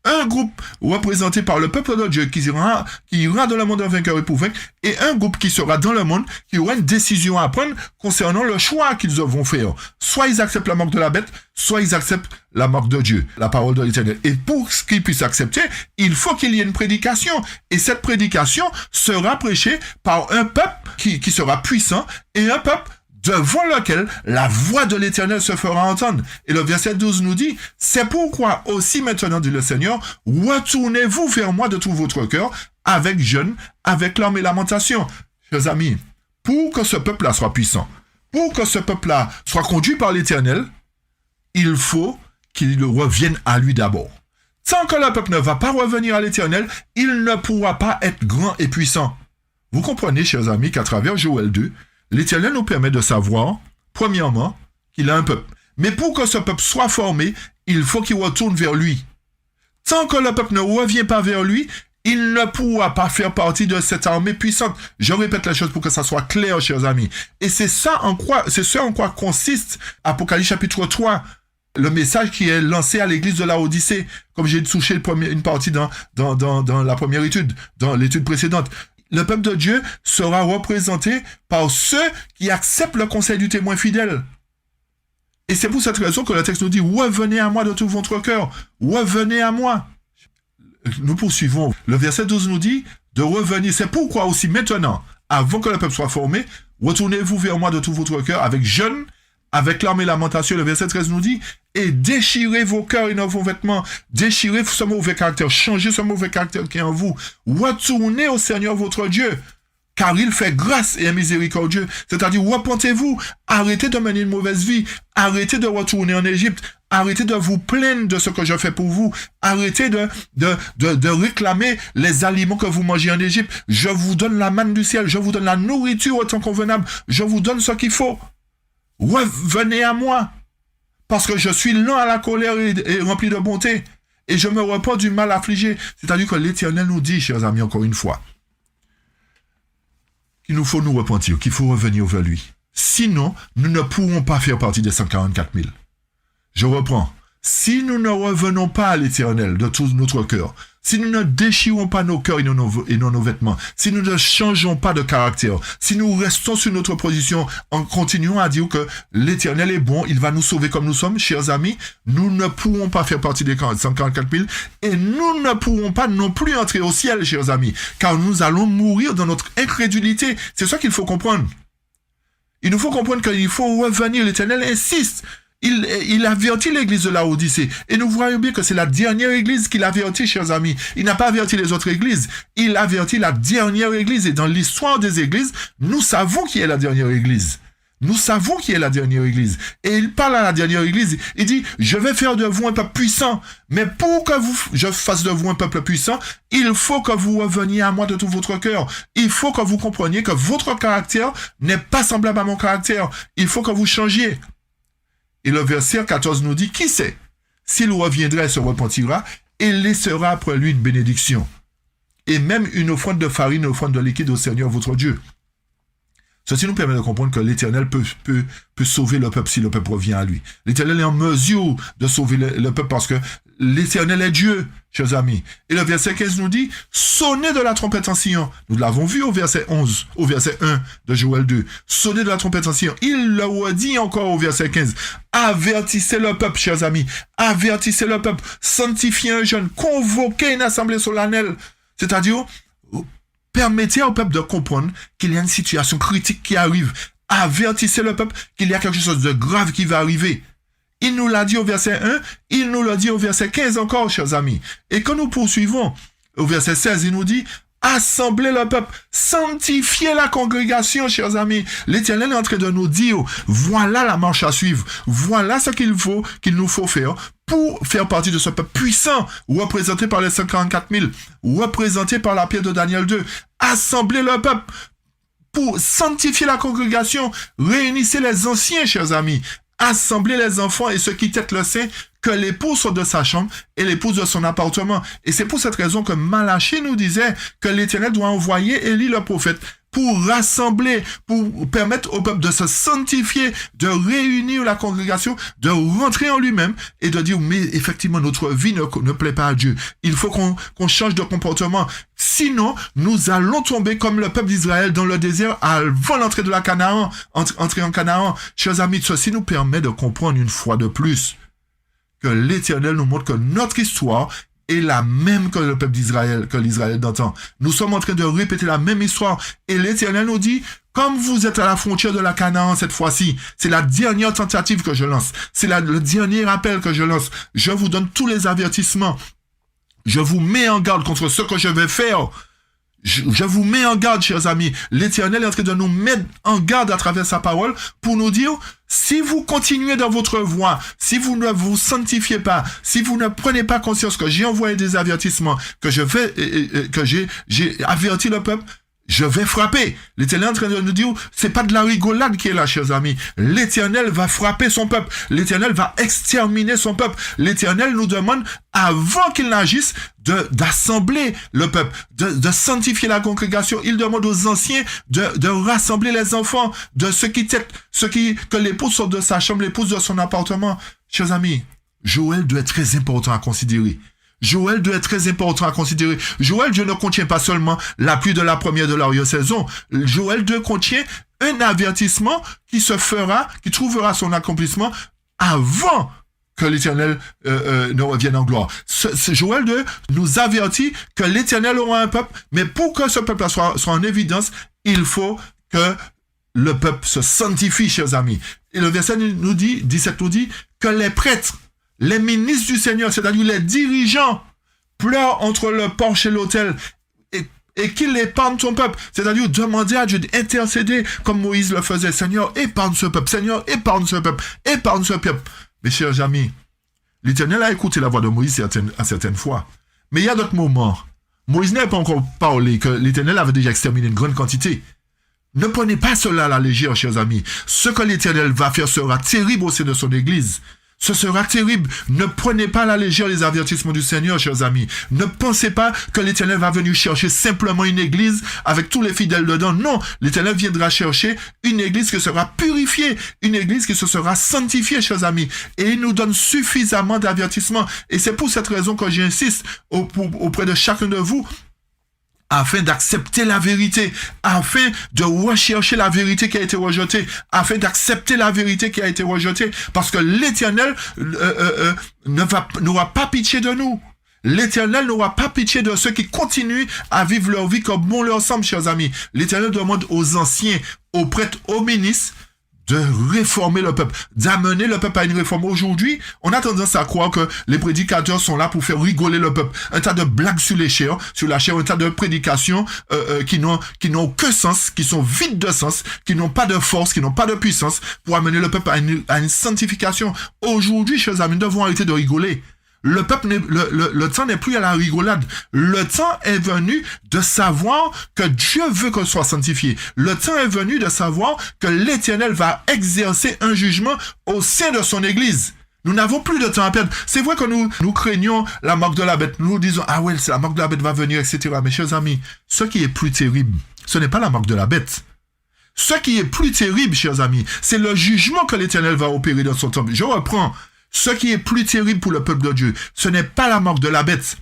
Un groupe représenté par le peuple de Dieu qui ira dans le monde en vainqueur éprouvé, et un groupe qui sera dans le monde, qui aura une décision à prendre concernant le choix qu'ils vont faire. Soit ils acceptent la marque de la bête, soit ils acceptent la marque de Dieu, la parole de l'Éternel. Et pour qu'ils puissent accepter, il faut qu'il y ait une prédication. Et cette prédication sera prêchée par un peuple qui sera puissant et un peuple devant lequel la voix de l'Éternel se fera entendre. Et le verset 12 nous dit, « C'est pourquoi aussi maintenant, dit le Seigneur, retournez-vous vers moi de tout votre cœur, avec jeûne, avec larmes et lamentations. » Chers amis, pour que ce peuple-là soit puissant, pour que ce peuple-là soit conduit par l'Éternel, il faut qu'il revienne à lui d'abord. Tant que le peuple ne va pas revenir à l'Éternel, il ne pourra pas être grand et puissant. Vous comprenez, chers amis, qu'à travers Joël 2, l'Éternel nous permet de savoir, premièrement, qu'il a un peuple. Mais pour que ce peuple soit formé, il faut qu'il retourne vers lui. Tant que le peuple ne revient pas vers lui, il ne pourra pas faire partie de cette armée puissante. Je répète la chose pour que ça soit clair, chers amis. Et c'est ce en quoi consiste Apocalypse chapitre 3, le message qui est lancé à l'église de Laodicée, comme j'ai touché une partie dans la première étude, dans l'étude précédente. Le peuple de Dieu sera représenté par ceux qui acceptent le conseil du témoin fidèle. Et c'est pour cette raison que le texte nous dit « Revenez à moi de tout votre cœur, revenez à moi ». Nous poursuivons. Le verset 12 nous dit de revenir. C'est pourquoi aussi maintenant, avant que le peuple soit formé, retournez-vous vers moi de tout votre cœur avec jeûne, avec larmes et lamentations. Le verset 13 nous dit et déchirez vos cœurs et non vos vêtements. Déchirez ce mauvais caractère. Changez ce mauvais caractère qui est en vous. Retournez au Seigneur votre Dieu, car il fait grâce et est miséricordieux. C'est-à-dire, repentez-vous. Arrêtez de mener une mauvaise vie. Arrêtez de retourner en Égypte. Arrêtez de vous plaindre de ce que je fais pour vous. Arrêtez de réclamer les aliments que vous mangez en Égypte. Je vous donne la manne du ciel. Je vous donne la nourriture au temps convenable. Je vous donne ce qu'il faut. Revenez à moi. Parce que je suis lent à la colère et rempli de bonté. Et je me repens du mal affligé. C'est-à-dire que l'Éternel nous dit, chers amis, encore une fois, qu'il nous faut nous repentir, qu'il faut revenir vers lui. Sinon, nous ne pourrons pas faire partie des 144 000. Je reprends. Si nous ne revenons pas à l'Éternel de tout notre cœur, si nous ne déchirons pas nos cœurs et nos vêtements, si nous ne changeons pas de caractère, si nous restons sur notre position en continuant à dire que l'Éternel est bon, il va nous sauver comme nous sommes, chers amis, nous ne pourrons pas faire partie des 144 000 et nous ne pourrons pas non plus entrer au ciel, chers amis, car nous allons mourir dans notre incrédulité. C'est ça qu'il faut comprendre. Il nous faut comprendre qu'il faut revenir. L'Éternel insiste. Il avertit l'église de Laodicée. Et nous voyons bien que c'est la dernière église qu'il avertit, chers amis. Il n'a pas averti les autres églises. Il avertit la dernière église. Et dans l'histoire des églises, nous savons qui est la dernière église. Nous savons qui est la dernière église. Et il parle à la dernière église. Il dit, je vais faire de vous un peuple puissant. Mais pour que je fasse de vous un peuple puissant, il faut que vous reveniez à moi de tout votre cœur. Il faut que vous compreniez que votre caractère n'est pas semblable à mon caractère. Il faut que vous changiez. Et le verset 14 nous dit, qui sait, s'il reviendra et se repentira, et laissera après lui une bénédiction. Et même une offrande de farine, une offrande de liquide au Seigneur votre Dieu. Ceci nous permet de comprendre que l'Éternel peut sauver le peuple si le peuple revient à lui. L'Éternel est en mesure de sauver le peuple parce que l'Éternel est Dieu, chers amis. Et le verset 15 nous dit, sonnez de la trompette en Sion. Nous l'avons vu au verset 11, au verset 1 de Joël 2. Sonnez de la trompette en Sion. Il le redit encore au verset 15. Avertissez le peuple, chers amis. Avertissez le peuple. Sanctifiez un jeûne. Convoquez une assemblée solennelle. C'est-à-dire, permettez au peuple de comprendre qu'il y a une situation critique qui arrive. Avertissez le peuple qu'il y a quelque chose de grave qui va arriver. Il nous l'a dit au verset 1, il nous l'a dit au verset 15 encore, chers amis. Et quand nous poursuivons, au verset 16, il nous dit, assemblez le peuple, sanctifiez la congrégation, chers amis. L'Éternel est en train de nous dire, voilà la marche à suivre, voilà ce qu'il nous faut faire pour faire partie de ce peuple puissant, représenté par les 144 000, représenté par la pierre de Daniel 2. Assemblez le peuple. pour sanctifier la congrégation. Réunissez les anciens, chers amis. Assemblez les enfants et ceux qui têtent le sein, que l'épouse soit de sa chambre et l'épouse de son appartement. Et c'est pour cette raison que Malachie nous disait que l'Éternel doit envoyer Élie le prophète pour rassembler, pour permettre au peuple de se sanctifier, de réunir la congrégation, de rentrer en lui-même et de dire, mais effectivement, notre vie ne plaît pas à Dieu. Il faut qu'on change de comportement. Sinon, nous allons tomber comme le peuple d'Israël dans le désert avant l'entrée de la Canaan, entrer en Canaan. Chers amis, ceci nous permet de comprendre une fois de plus que l'Éternel nous montre que notre histoire est la même que le peuple d'Israël, que l'Israël d'antan. Nous sommes en train de répéter la même histoire. Et l'Éternel nous dit, comme vous êtes à la frontière de la Canaan cette fois-ci, c'est la dernière tentative que je lance. C'est le dernier appel que je lance. Je vous donne tous les avertissements. Je vous mets en garde contre ce que je vais faire. Je vous mets en garde, chers amis. L'Éternel est en train de nous mettre en garde à travers sa parole pour nous dire, si vous continuez dans votre voie, si vous ne vous sanctifiez pas, si vous ne prenez pas conscience que j'ai envoyé des avertissements, que j'ai averti le peuple, je vais frapper. L'Éternel est en train de nous dire, c'est pas de la rigolade qui est là, chers amis. L'Éternel va frapper son peuple. L'Éternel va exterminer son peuple. L'Éternel nous demande, avant qu'il n'agisse, d'assembler le peuple, de sanctifier la congrégation. Il demande aux anciens de rassembler les enfants, que l'épouse sorte de sa chambre, l'épouse de son appartement. Chers amis, Joël doit être très important à considérer. Joël doit être très important à considérer. Joël 2 ne contient pas seulement la pluie de la première de l'arrière-saison. Joël 2 contient un avertissement qui trouvera son accomplissement avant que l'Éternel ne revienne en gloire. Joël 2 nous avertit que l'Éternel aura un peuple, mais pour que ce peuple soit en évidence, il faut que le peuple se sanctifie, chers amis. Et le verset 17 nous dit que les prêtres, les ministres du Seigneur, c'est-à-dire les dirigeants, pleurent entre le porche et l'autel et qu'il épargne ton peuple. C'est-à-dire demander à Dieu d'intercéder comme Moïse le faisait. Seigneur, épargne ce peuple. Seigneur, épargne ce peuple. Épargne ce peuple. Mes chers amis, l'Éternel a écouté la voix de Moïse à certaines fois. Mais il y a d'autres moments. Moïse n'a pas encore parlé que l'Éternel avait déjà exterminé une grande quantité. Ne prenez pas cela à la légère, chers amis. Ce que l'Éternel va faire sera terrible au sein de son Église. Ce sera terrible. Ne prenez pas à la légère les avertissements du Seigneur, chers amis. Ne pensez pas que l'Éternel va venir chercher simplement une église avec tous les fidèles dedans. Non, l'Éternel viendra chercher une église qui sera purifiée, une église qui se sera sanctifiée, chers amis. Et il nous donne suffisamment d'avertissements. Et c'est pour cette raison que j'insiste auprès de chacun de vous, afin d'accepter la vérité, afin de rechercher la vérité qui a été rejetée, afin d'accepter la vérité qui a été rejetée, parce que l'Éternel n'aura pas pitié de nous. L'Éternel n'aura pas pitié de ceux qui continuent à vivre leur vie comme bon leur semble, chers amis. L'Éternel demande aux anciens, aux prêtres, aux ministres, de réformer le peuple, d'amener le peuple à une réforme. Aujourd'hui, on a tendance à croire que les prédicateurs sont là pour faire rigoler le peuple. Un tas de blagues sur la chair, un tas de prédications qui n'ont aucun sens, qui sont vides de sens, qui n'ont pas de force, qui n'ont pas de puissance pour amener le peuple à une sanctification. Aujourd'hui, chers amis, nous devons arrêter de rigoler. Le temps n'est plus à la rigolade. Le temps est venu de savoir que Dieu veut qu'on soit sanctifié. Le temps est venu de savoir que l'Éternel va exercer un jugement au sein de son Église. Nous n'avons plus de temps à perdre. C'est vrai que nous craignons la marque de la bête. Nous disons, ah ouais, la marque de la bête va venir, etc. Mais chers amis, ce qui est plus terrible, ce n'est pas la marque de la bête. Ce qui est plus terrible, chers amis, c'est le jugement que l'Éternel va opérer dans son temple. Je reprends. Ce qui est plus terrible pour le peuple de Dieu, ce n'est pas la marque de la bête.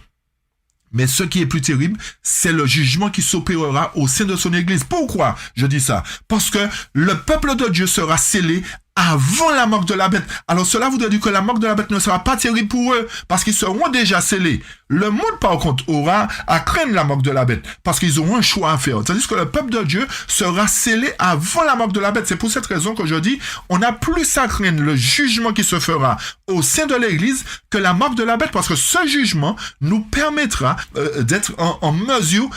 Mais ce qui est plus terrible, c'est le jugement qui s'opérera au sein de son Église. Pourquoi je dis ça? Parce que le peuple de Dieu sera scellé avant la marque de la bête. Alors cela voudrait dire que la marque de la bête ne sera pas terrible pour eux, parce qu'ils seront déjà scellés. Le monde, par contre, aura à craindre la marque de la bête, parce qu'ils auront un choix à faire. Tandis que le peuple de Dieu sera scellé avant la marque de la bête. C'est pour cette raison que je dis, on a plus à craindre le jugement qui se fera au sein de l'Église que la marque de la bête, parce que ce jugement nous permettra d'être en mesure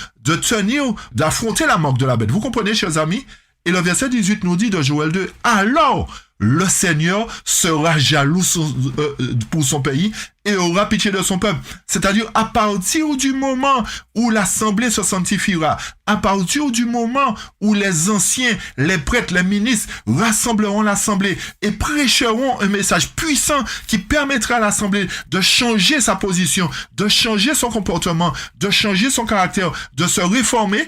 d'affronter la marque de la bête. Vous comprenez, chers amis? Et le verset 18 nous dit de Joël 2, alors le Seigneur sera jaloux pour son pays et aura pitié de son peuple. C'est-à-dire, à partir du moment où l'assemblée se sanctifiera, à partir du moment où les anciens, les prêtres, les ministres rassembleront l'assemblée et prêcheront un message puissant qui permettra à l'assemblée de changer sa position, de changer son comportement, de changer son caractère, de se réformer,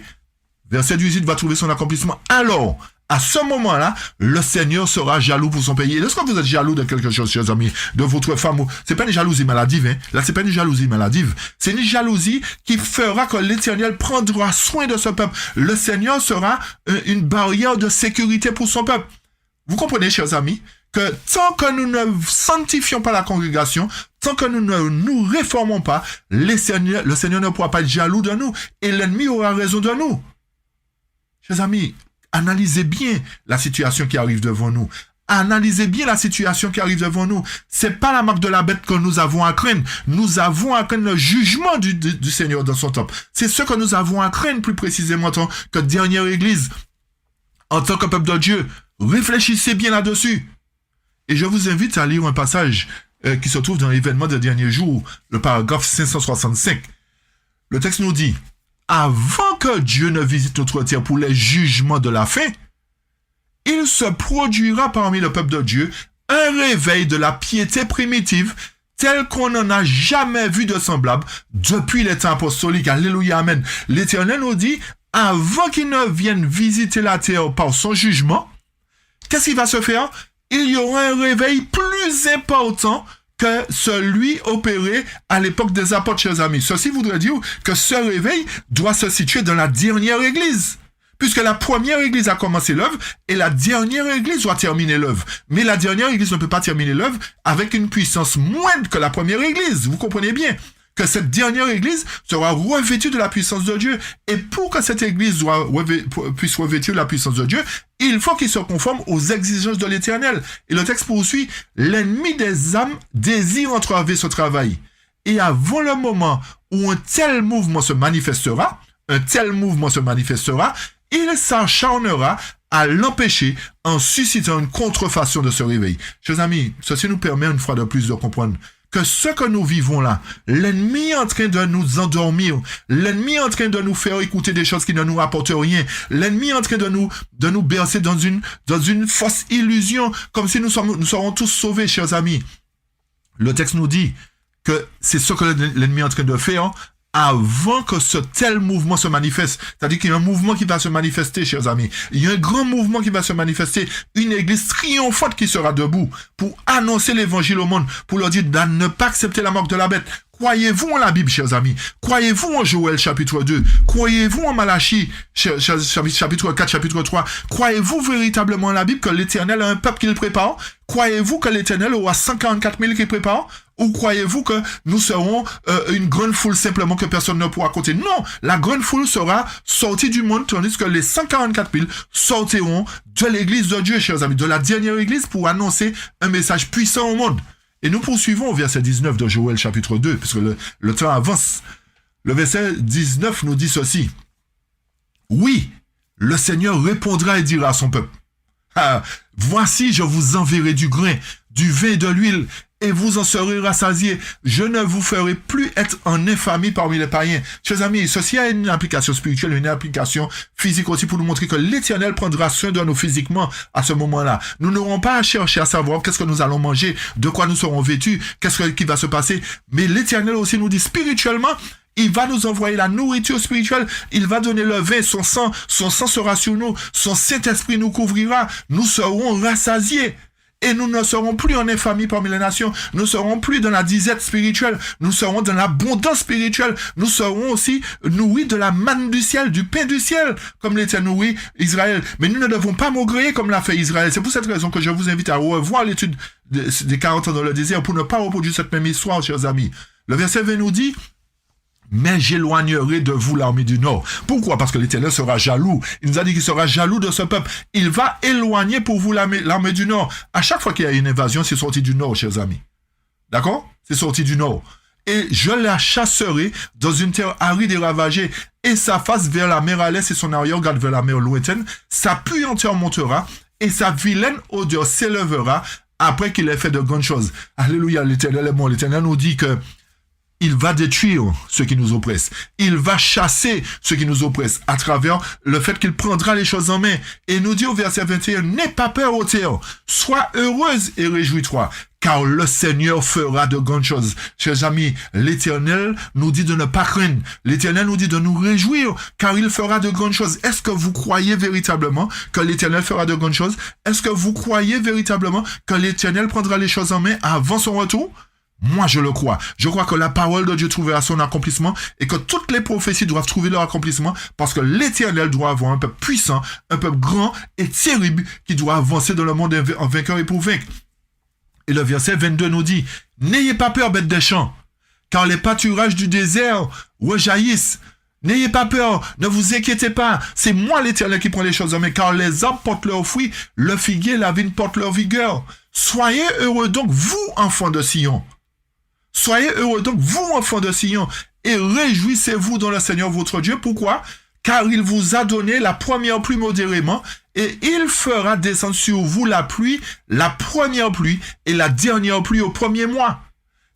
verset 18 va trouver son accomplissement. Alors, à ce moment-là, le Seigneur sera jaloux pour son pays. Et est-ce que vous êtes jaloux de quelque chose, chers amis, de votre femme? C'est pas une jalousie maladive, hein. Là, c'est pas une jalousie maladive. C'est une jalousie qui fera que l'Éternel prendra soin de ce peuple. Le Seigneur sera une barrière de sécurité pour son peuple. Vous comprenez, chers amis, que tant que nous ne sanctifions pas la congrégation, tant que nous ne nous réformons pas, le Seigneur ne pourra pas être jaloux de nous et l'ennemi aura raison de nous. Chers amis, analysez bien la situation qui arrive devant nous. Analysez bien la situation qui arrive devant nous. C'est pas la marque de la bête que nous avons à craindre. Nous avons à craindre le jugement du Seigneur dans son temple. C'est ce que nous avons à craindre plus précisément en tant que dernière église. En tant que peuple de Dieu, réfléchissez bien là-dessus. Et je vous invite à lire un passage qui se trouve dans l'événement des derniers jours, le paragraphe 565. Le texte nous dit: avant que Dieu ne visite notre terre pour les jugements de la fin, il se produira parmi le peuple de Dieu un réveil de la piété primitive tel qu'on n'en a jamais vu de semblable depuis les temps apostoliques. Alléluia, amen. L'Éternel nous dit, avant qu'il ne vienne visiter la terre par son jugement, qu'est-ce qui va se faire? Il y aura un réveil plus important que celui opéré à l'époque des apôtres, chers amis. Ceci voudrait dire que ce réveil doit se situer dans la dernière église. Puisque la première église a commencé l'œuvre et la dernière église doit terminer l'œuvre. Mais la dernière église ne peut pas terminer l'œuvre avec une puissance moindre que la première église. Vous comprenez bien que cette dernière église sera revêtue de la puissance de Dieu. Et pour que cette église puisse revêtir la puissance de Dieu, il faut qu'il se conforme aux exigences de l'Éternel. Et le texte poursuit, l'ennemi des âmes désire entraver ce travail. Et avant le moment où un tel mouvement se manifestera, il s'acharnera à l'empêcher en suscitant une contrefaçon de ce réveil. Chers amis, ceci nous permet une fois de plus de comprendre que ce que nous vivons là, l'ennemi est en train de nous endormir, l'ennemi est en train de nous faire écouter des choses qui ne nous rapportent rien, l'ennemi est en train de nous bercer dans une fausse illusion, comme si nous serons tous sauvés, chers amis. Le texte nous dit que c'est ce que l'ennemi est en train de faire avant que ce tel mouvement se manifeste. C'est-à-dire qu'il y a un mouvement qui va se manifester, chers amis. Il y a un grand mouvement qui va se manifester. Une église triomphante qui sera debout pour annoncer l'évangile au monde, pour leur dire de ne pas accepter la marque de la bête. Croyez-vous en la Bible, chers amis? Croyez-vous en Joël chapitre 2? Croyez-vous en Malachie chapitre 4, chapitre 3? Croyez-vous véritablement en la Bible que l'Éternel a un peuple qu'il prépare? Croyez-vous que l'Éternel aura 144 000 qu'il prépare? Ou croyez-vous que nous serons une grande foule simplement que personne ne pourra compter? Non, la grande foule sera sortie du monde, tandis que les 144 000 sortiront de l'église de Dieu, chers amis, de la dernière église pour annoncer un message puissant au monde. Et nous poursuivons au verset 19 de Joël chapitre 2, puisque le temps avance. Le verset 19 nous dit ceci. Oui, le Seigneur répondra et dira à son peuple, voici, je vous enverrai du grain, du vin et de l'huile, et vous en serez rassasiés. Je ne vous ferai plus être en infamie parmi les païens. Chers amis, ceci a une application spirituelle, une application physique aussi pour nous montrer que l'Éternel prendra soin de nous physiquement à ce moment-là. Nous n'aurons pas à chercher à savoir qu'est-ce que nous allons manger, de quoi nous serons vêtus, qu'est-ce qui va se passer. Mais l'Éternel aussi nous dit spirituellement, il va nous envoyer la nourriture spirituelle, il va donner le vin, son sang sera sur nous, son Saint-Esprit nous couvrira, nous serons rassasiés. Et nous ne serons plus en infamie parmi les nations. Nous serons plus dans la disette spirituelle. Nous serons dans l'abondance spirituelle. Nous serons aussi nourris de la manne du ciel, du pain du ciel, comme l'était nourri Israël. Mais nous ne devons pas maugréer comme l'a fait Israël. C'est pour cette raison que je vous invite à revoir l'étude des 40 ans dans le désert pour ne pas reproduire cette même histoire, chers amis. Le verset 20 nous dit, mais j'éloignerai de vous l'armée du Nord. Pourquoi? Parce que l'Éternel sera jaloux. Il nous a dit qu'il sera jaloux de ce peuple. Il va éloigner pour vous l'armée du Nord. À chaque fois qu'il y a une invasion, c'est sorti du Nord, chers amis. D'accord? C'est sorti du Nord. Et je la chasserai dans une terre aride et ravagée, et sa face vers la mer à l'est et son arrière-garde vers la mer lointaine. Sa puanteur montera, et sa vilaine odeur s'élèvera après qu'il ait fait de grandes choses. Alléluia, l'Éternel est bon. L'Éternel nous dit que il va détruire ceux qui nous oppressent. Il va chasser ceux qui nous oppressent à travers le fait qu'il prendra les choses en main. Et il nous dit au verset 21, n'aie pas peur, ô terre, sois heureuse et réjouis-toi, car le Seigneur fera de grandes choses. Chers amis, l'Éternel nous dit de ne pas craindre. L'Éternel nous dit de nous réjouir, car il fera de grandes choses. Est-ce que vous croyez véritablement que l'Éternel fera de grandes choses? Est-ce que vous croyez véritablement que l'Éternel prendra les choses en main avant son retour? Moi, je le crois. Je crois que la parole de Dieu trouvera son accomplissement et que toutes les prophéties doivent trouver leur accomplissement parce que l'Éternel doit avoir un peuple puissant, un peuple grand et terrible qui doit avancer dans le monde en vainqueur et pour vaincre. Et le verset 22 nous dit, « N'ayez pas peur, bêtes des champs, car les pâturages du désert rejaillissent. N'ayez pas peur, ne vous inquiétez pas, c'est moi l'Éternel qui prend les choses en main, car les arbres portent leurs fruits, le figuier, la vigne portent leur vigueur. Soyez heureux donc, vous, enfants de Sion. Soyez heureux donc, vous, enfants de Sion, et réjouissez-vous dans le Seigneur votre Dieu. Pourquoi? Car il vous a donné la première pluie modérément, et il fera descendre sur vous la pluie, la première pluie et la dernière pluie au premier mois.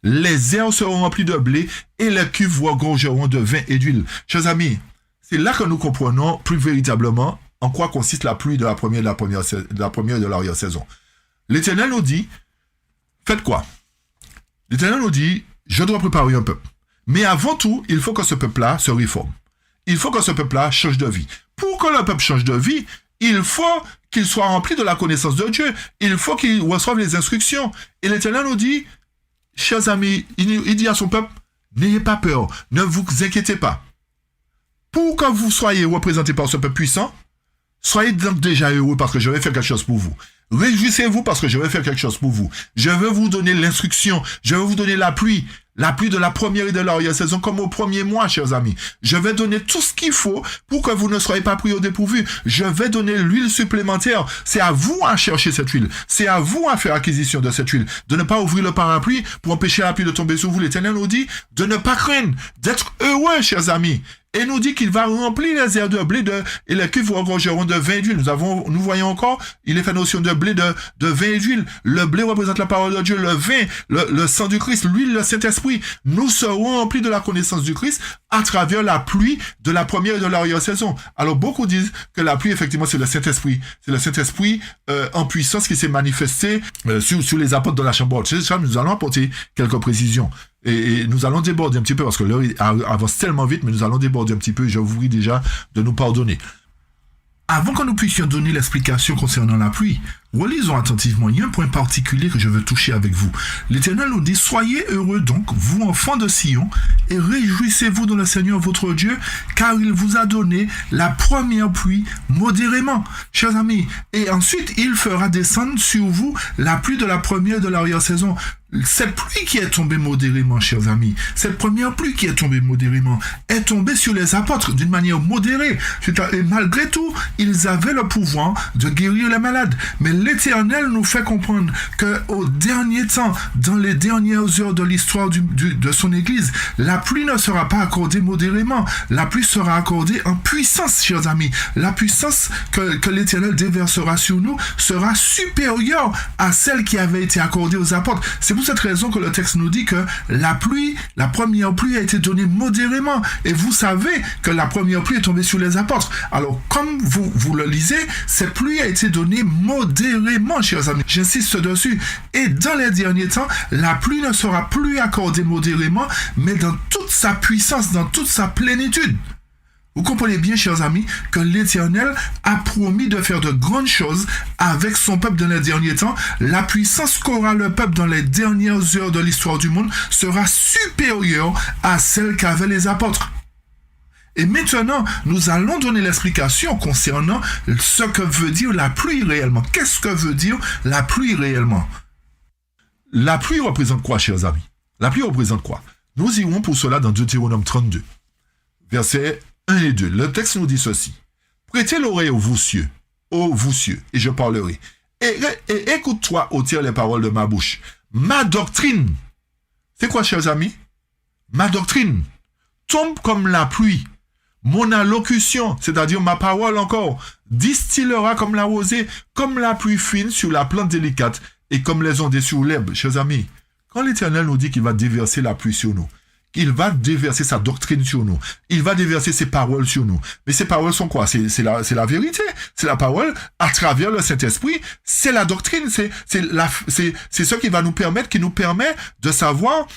Les airs seront remplis de blé, et les cuves regorgeront de vin et d'huile. Chers amis, c'est là que nous comprenons plus véritablement en quoi consiste la pluie de la première et de l'arrière-saison. L'Éternel nous dit, faites quoi? L'Éternel nous dit, je dois préparer un peuple. Mais avant tout, il faut que ce peuple-là se réforme. Il faut que ce peuple-là change de vie. Pour que le peuple change de vie, il faut qu'il soit rempli de la connaissance de Dieu. Il faut qu'il reçoive les instructions. Et l'Éternel nous dit, chers amis, il dit à son peuple, n'ayez pas peur, ne vous inquiétez pas. Pour que vous soyez représentés par ce peuple puissant, soyez donc déjà heureux parce que je vais faire quelque chose pour vous. Réjouissez-vous parce que je vais faire quelque chose pour vous. Je vais vous donner l'instruction. Je vais vous donner la pluie de la première et de l'arrière-saison comme au premier mois, chers amis. Je vais donner tout ce qu'il faut pour que vous ne soyez pas pris au dépourvu. Je vais donner l'huile supplémentaire. C'est à vous à chercher cette huile. C'est à vous à faire acquisition de cette huile. De ne pas ouvrir le parapluie pour empêcher la pluie de tomber sur vous. L'Éternel nous dit de ne pas craindre, d'être heureux, chers amis. Et nous dit qu'il va remplir les airs de blé et les cuves regorgeront de vin et d'huile. Nous voyons encore, il est fait notion de blé, de vin et d'huile. Le blé représente la parole de Dieu, le vin, le sang du Christ, l'huile, le Saint-Esprit. Nous serons remplis de la connaissance du Christ à travers la pluie de la première et de l'arrière-saison. Alors beaucoup disent que la pluie, effectivement, c'est le Saint-Esprit. C'est le Saint-Esprit en puissance qui s'est manifesté sur les apôtres de la chambre haute. C'est ça, nous allons apporter quelques précisions. Et nous allons déborder un petit peu parce que l'heure avance tellement vite, mais nous allons déborder un petit peu. Je vous prie déjà de nous pardonner. Avant que nous puissions donner l'explication concernant la pluie, relisons attentivement. Il y a un point particulier que je veux toucher avec vous. L'Éternel nous dit, soyez heureux donc, vous enfants de Sion, et réjouissez-vous dans le Seigneur votre Dieu, car il vous a donné la première pluie modérément. Chers amis, et ensuite il fera descendre sur vous la pluie de la première et de l'arrière-saison. Cette pluie qui est tombée modérément, chers amis, cette première pluie qui est tombée modérément, est tombée sur les apôtres d'une manière modérée. Et malgré tout, ils avaient le pouvoir de guérir les malades. Mais l'Éternel nous fait comprendre qu'au dernier temps, dans les dernières heures de l'histoire de son Église, la pluie ne sera pas accordée modérément. La pluie sera accordée en puissance, chers amis. La puissance que l'Éternel déversera sur nous sera supérieure à celle qui avait été accordée aux apôtres. C'est pour cette raison que le texte nous dit que la première pluie a été donnée modérément. Et vous savez que la première pluie est tombée sur les apôtres. Alors, comme vous le lisez, cette pluie a été donnée modérément, chers amis. J'insiste dessus. Et dans les derniers temps, la pluie ne sera plus accordée modérément, mais dans toute sa puissance, dans toute sa plénitude. Vous comprenez bien, chers amis, que l'Éternel a promis de faire de grandes choses avec son peuple dans les derniers temps. La puissance qu'aura le peuple dans les dernières heures de l'histoire du monde sera supérieure à celle qu'avaient les apôtres. Et maintenant, nous allons donner l'explication concernant ce que veut dire la pluie réellement. Qu'est-ce que veut dire la pluie réellement? La pluie représente quoi, chers amis? La pluie représente quoi? Nous irons pour cela dans Deutéronome 32, versets 1 et 2. Le texte nous dit ceci. Prêtez l'oreille aux vous cieux, et je parlerai. Et écoute-toi, ô terre, les paroles de ma bouche. Ma doctrine, c'est quoi, chers amis? Ma doctrine tombe comme la pluie Mon allocution, c'est-à-dire ma parole encore, distillera comme la rosée, comme la pluie fine sur la plante délicate et comme les ondées sur l'herbe. Chers amis, quand l'Éternel nous dit qu'il va déverser la pluie sur nous, qu'il va déverser sa doctrine sur nous, il va déverser ses paroles sur nous. Mais ces paroles sont quoi? C'est la vérité, c'est la parole à travers le Saint-Esprit, c'est la doctrine, c'est ce qui va nous permettre, qui nous permet de savoir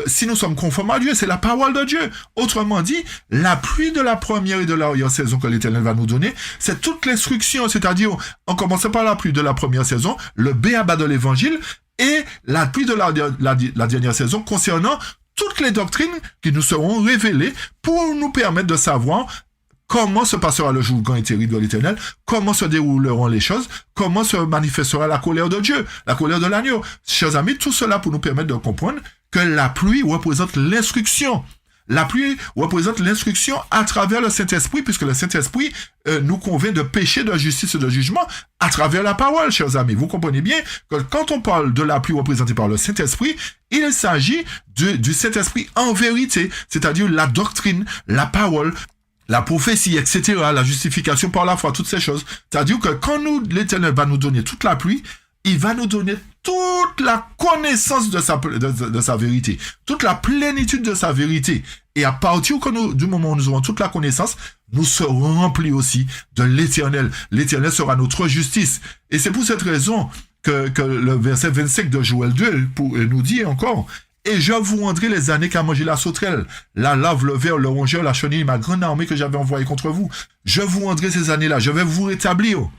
si nous sommes conformes à Dieu, c'est la parole de Dieu. Autrement dit, la pluie de la première et de la saison que l'Éternel va nous donner, c'est toute l'instruction, c'est-à-dire, en commençant par la pluie de la première saison, le béaba de l'Évangile, et la pluie de la dernière saison concernant toutes les doctrines qui nous seront révélées pour nous permettre de savoir comment se passera le jour grand et terrible de l'Éternel, comment se dérouleront les choses, comment se manifestera la colère de Dieu, la colère de l'agneau. Chers amis, tout cela pour nous permettre de comprendre que la pluie représente l'instruction. La pluie représente l'instruction à travers le Saint-Esprit, puisque le Saint-Esprit nous convainc de péché, de justice et de jugement à travers la parole, chers amis. Vous comprenez bien que quand on parle de la pluie représentée par le Saint-Esprit, il s'agit du Saint-Esprit en vérité, c'est-à-dire la doctrine, la parole, la prophétie, etc., la justification par la foi, toutes ces choses. C'est-à-dire que quand l'Éternel va nous donner toute la pluie, il va nous donner toute la connaissance de sa vérité, toute la plénitude de sa vérité. Et à partir du moment où nous aurons toute la connaissance, nous serons remplis aussi de l'Éternel. L'Éternel sera notre justice. Et c'est pour cette raison que le verset 25 de Joël 2 nous dit encore, « Et je vous rendrai les années qu'a mangé la sauterelle, la lave, le ver, le rongeur, la chenille, ma grande armée que j'avais envoyée contre vous. Je vous rendrai ces années-là, je vais vous rétablir. »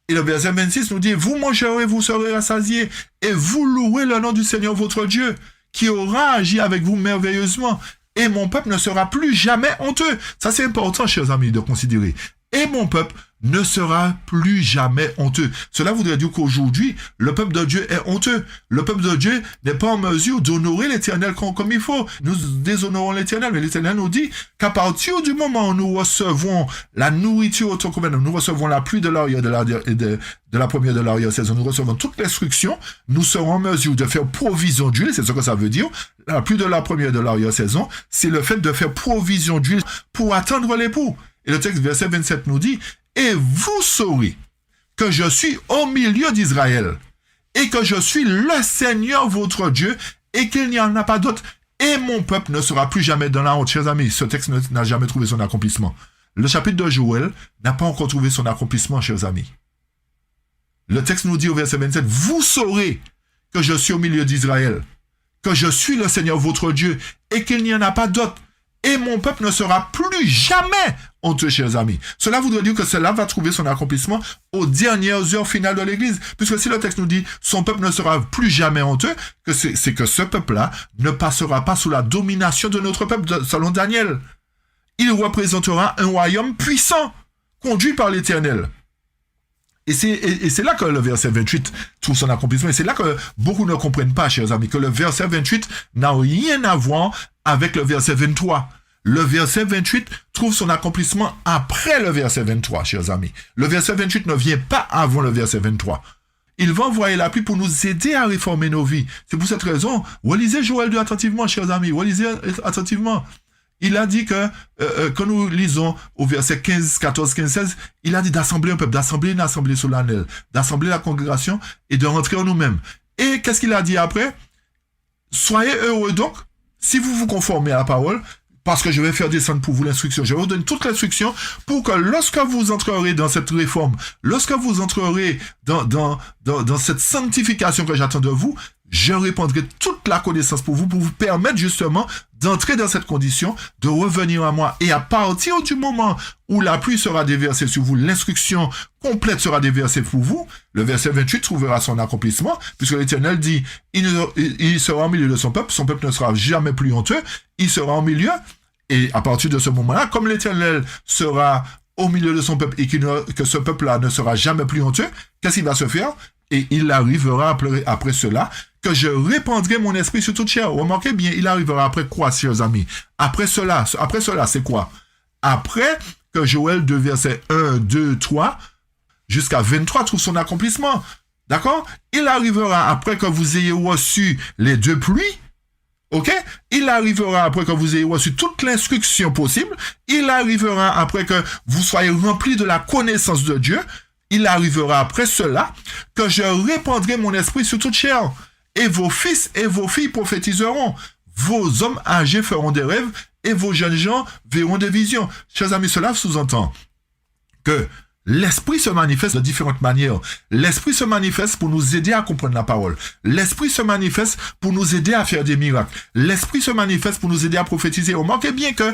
Et le verset 26 nous dit, « Vous mangerez, vous serez rassasiés, et vous louerez le nom du Seigneur votre Dieu, qui aura agi avec vous merveilleusement, et mon peuple ne sera plus jamais honteux. » Ça, c'est important, chers amis, de considérer. Et mon peuple ne sera plus jamais honteux. Cela voudrait dire qu'aujourd'hui, le peuple de Dieu est honteux. Le peuple de Dieu n'est pas en mesure d'honorer l'Éternel comme il faut. Nous déshonorons l'Éternel, mais l'Éternel nous dit qu'à partir du moment où nous recevons la nourriture au temps nous recevons la pluie de l'arrière de la première de l'arrière saison, nous recevons toute l'instruction, nous serons en mesure de faire provision d'huile, c'est ce que ça veut dire. La pluie de la première de l'arrière saison, c'est le fait de faire provision d'huile pour attendre l'époux. Et le texte verset 27 nous dit, « Et vous saurez que je suis au milieu d'Israël, et que je suis le Seigneur votre Dieu, et qu'il n'y en a pas d'autre, et mon peuple ne sera plus jamais dans la honte. » Chers amis, ce texte n'a jamais trouvé son accomplissement. Le chapitre de Joël n'a pas encore trouvé son accomplissement, chers amis. Le texte nous dit au verset 27, « Vous saurez que je suis au milieu d'Israël, que je suis le Seigneur votre Dieu, et qu'il n'y en a pas d'autre, et mon peuple ne sera plus jamais honteux, chers amis. » Cela voudrait dire que cela va trouver son accomplissement aux dernières heures finales de l'Église. Puisque si le texte nous dit « son peuple ne sera plus jamais honteux », c'est que ce peuple-là ne passera pas sous la domination de notre peuple, selon Daniel. Il représentera un royaume puissant, conduit par l'Éternel. Et c'est là que le verset 28 trouve son accomplissement. Et c'est là que beaucoup ne comprennent pas, chers amis, que le verset 28 n'a rien à voir avec le verset 23. Le verset 28 trouve son accomplissement après le verset 23, chers amis. Le verset 28 ne vient pas avant le verset 23. Il va envoyer la pluie pour nous aider à réformer nos vies. C'est pour cette raison, relisez Joël 2 attentivement, chers amis. Relisez attentivement. Il a dit que, quand nous lisons au verset 15, 14, 15, 16, il a dit d'assembler un peuple, d'assembler une assemblée solennelle, d'assembler la congrégation et de rentrer en nous-mêmes. Et qu'est-ce qu'il a dit après? Soyez heureux donc, si vous vous conformez à la parole, parce que je vais faire descendre pour vous l'instruction. Je vais vous donner toute l'instruction pour que lorsque vous entrerez dans cette réforme, lorsque vous entrerez dans cette sanctification que j'attends de vous, je répandrai toute la connaissance pour vous permettre justement d'entrer dans cette condition, de revenir à moi. Et à partir du moment où la pluie sera déversée sur vous, l'instruction complète sera déversée pour vous, le verset 28 trouvera son accomplissement, puisque l'Éternel dit, il sera au milieu de son peuple ne sera jamais plus honteux, il sera au milieu, et à partir de ce moment-là, comme l'Éternel sera au milieu de son peuple et que ce peuple-là ne sera jamais plus honteux, qu'est-ce qu'il va se faire? Et il arrivera après cela que je répandrai mon esprit sur toute chair. Remarquez bien, il arrivera après quoi, chers amis? Après cela, c'est quoi? Après que Joël 2, versets 1, 2, 3, jusqu'à 23 trouve son accomplissement. D'accord? Il arrivera après que vous ayez reçu les deux pluies. Ok? Il arrivera après que vous ayez reçu toute l'instruction possible. Il arrivera après que vous soyez remplis de la connaissance de Dieu. Il arrivera après cela que je répandrai mon esprit sur toute chair. Et vos fils et vos filles prophétiseront. Vos hommes âgés feront des rêves et vos jeunes gens verront des visions. Chers amis, cela sous-entend que l'Esprit se manifeste de différentes manières. L'Esprit se manifeste pour nous aider à comprendre la parole. L'Esprit se manifeste pour nous aider à faire des miracles. L'Esprit se manifeste pour nous aider à prophétiser. Remarquez bien que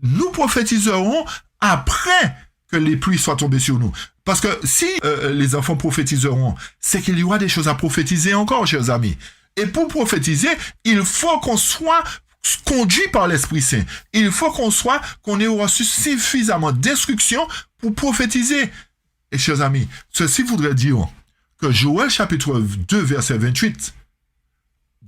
nous prophétiserons après que les pluies soient tombées sur nous. Parce que si les enfants prophétiseront, c'est qu'il y aura des choses à prophétiser encore, chers amis. Et pour prophétiser, il faut qu'on soit conduit par l'Esprit Saint. Il faut qu'on ait reçu suffisamment d'instructions pour prophétiser. Et chers amis, ceci voudrait dire que Joël chapitre 2 verset 28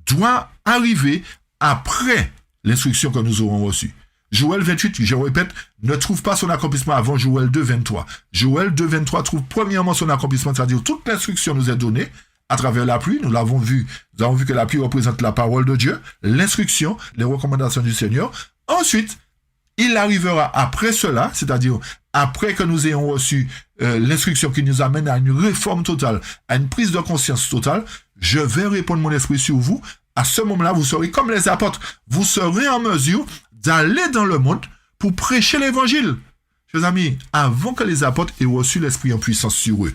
doit arriver après l'instruction que nous aurons reçue. Joël 28, je répète, ne trouve pas son accomplissement avant Joël 2, 23. Joël 2, 23 trouve premièrement son accomplissement, c'est-à-dire toute l'instruction nous est donnée à travers la pluie. Nous avons vu que la pluie représente la parole de Dieu, l'instruction, les recommandations du Seigneur. Ensuite, il arrivera après cela, c'est-à-dire après que nous ayons reçu l'instruction qui nous amène à une réforme totale, à une prise de conscience totale, je vais répandre mon esprit sur vous. À ce moment-là, vous serez comme les apôtres. Vous serez en mesure d'aller dans le monde pour prêcher l'évangile. Chers amis, avant que les apôtres aient reçu l'esprit en puissance sur eux,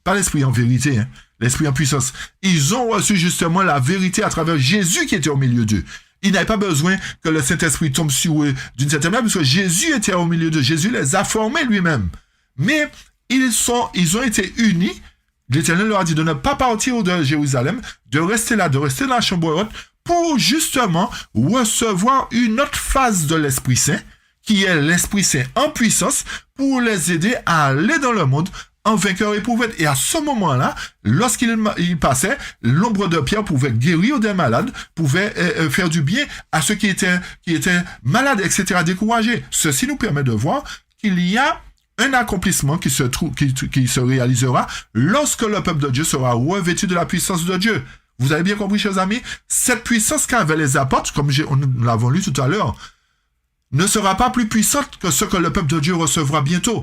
pas l'esprit en vérité, l'esprit en puissance, ils ont reçu justement la vérité à travers Jésus qui était au milieu d'eux. Ils n'avaient pas besoin que le Saint-Esprit tombe sur eux d'une certaine manière, parce que Jésus était au milieu d'eux. Jésus les a formés lui-même. Mais ils ont été unis. L'Éternel leur a dit de ne pas partir de Jérusalem, de rester là, de rester dans la chambre haute, pour justement recevoir une autre phase de l'Esprit Saint, qui est l'Esprit Saint en puissance, pour les aider à aller dans le monde en vainqueur éprouvette. Et à ce moment-là, lorsqu'il passait, l'ombre de Pierre pouvait guérir des malades, pouvait faire du bien à ceux qui étaient malades, etc., découragés. Ceci nous permet de voir qu'il y a un accomplissement qui se réalisera lorsque le peuple de Dieu sera revêtu de la puissance de Dieu. Vous avez bien compris, chers amis, cette puissance qu'avaient les apôtres, comme nous l'avons lu tout à l'heure, ne sera pas plus puissante que ce que le peuple de Dieu recevra bientôt.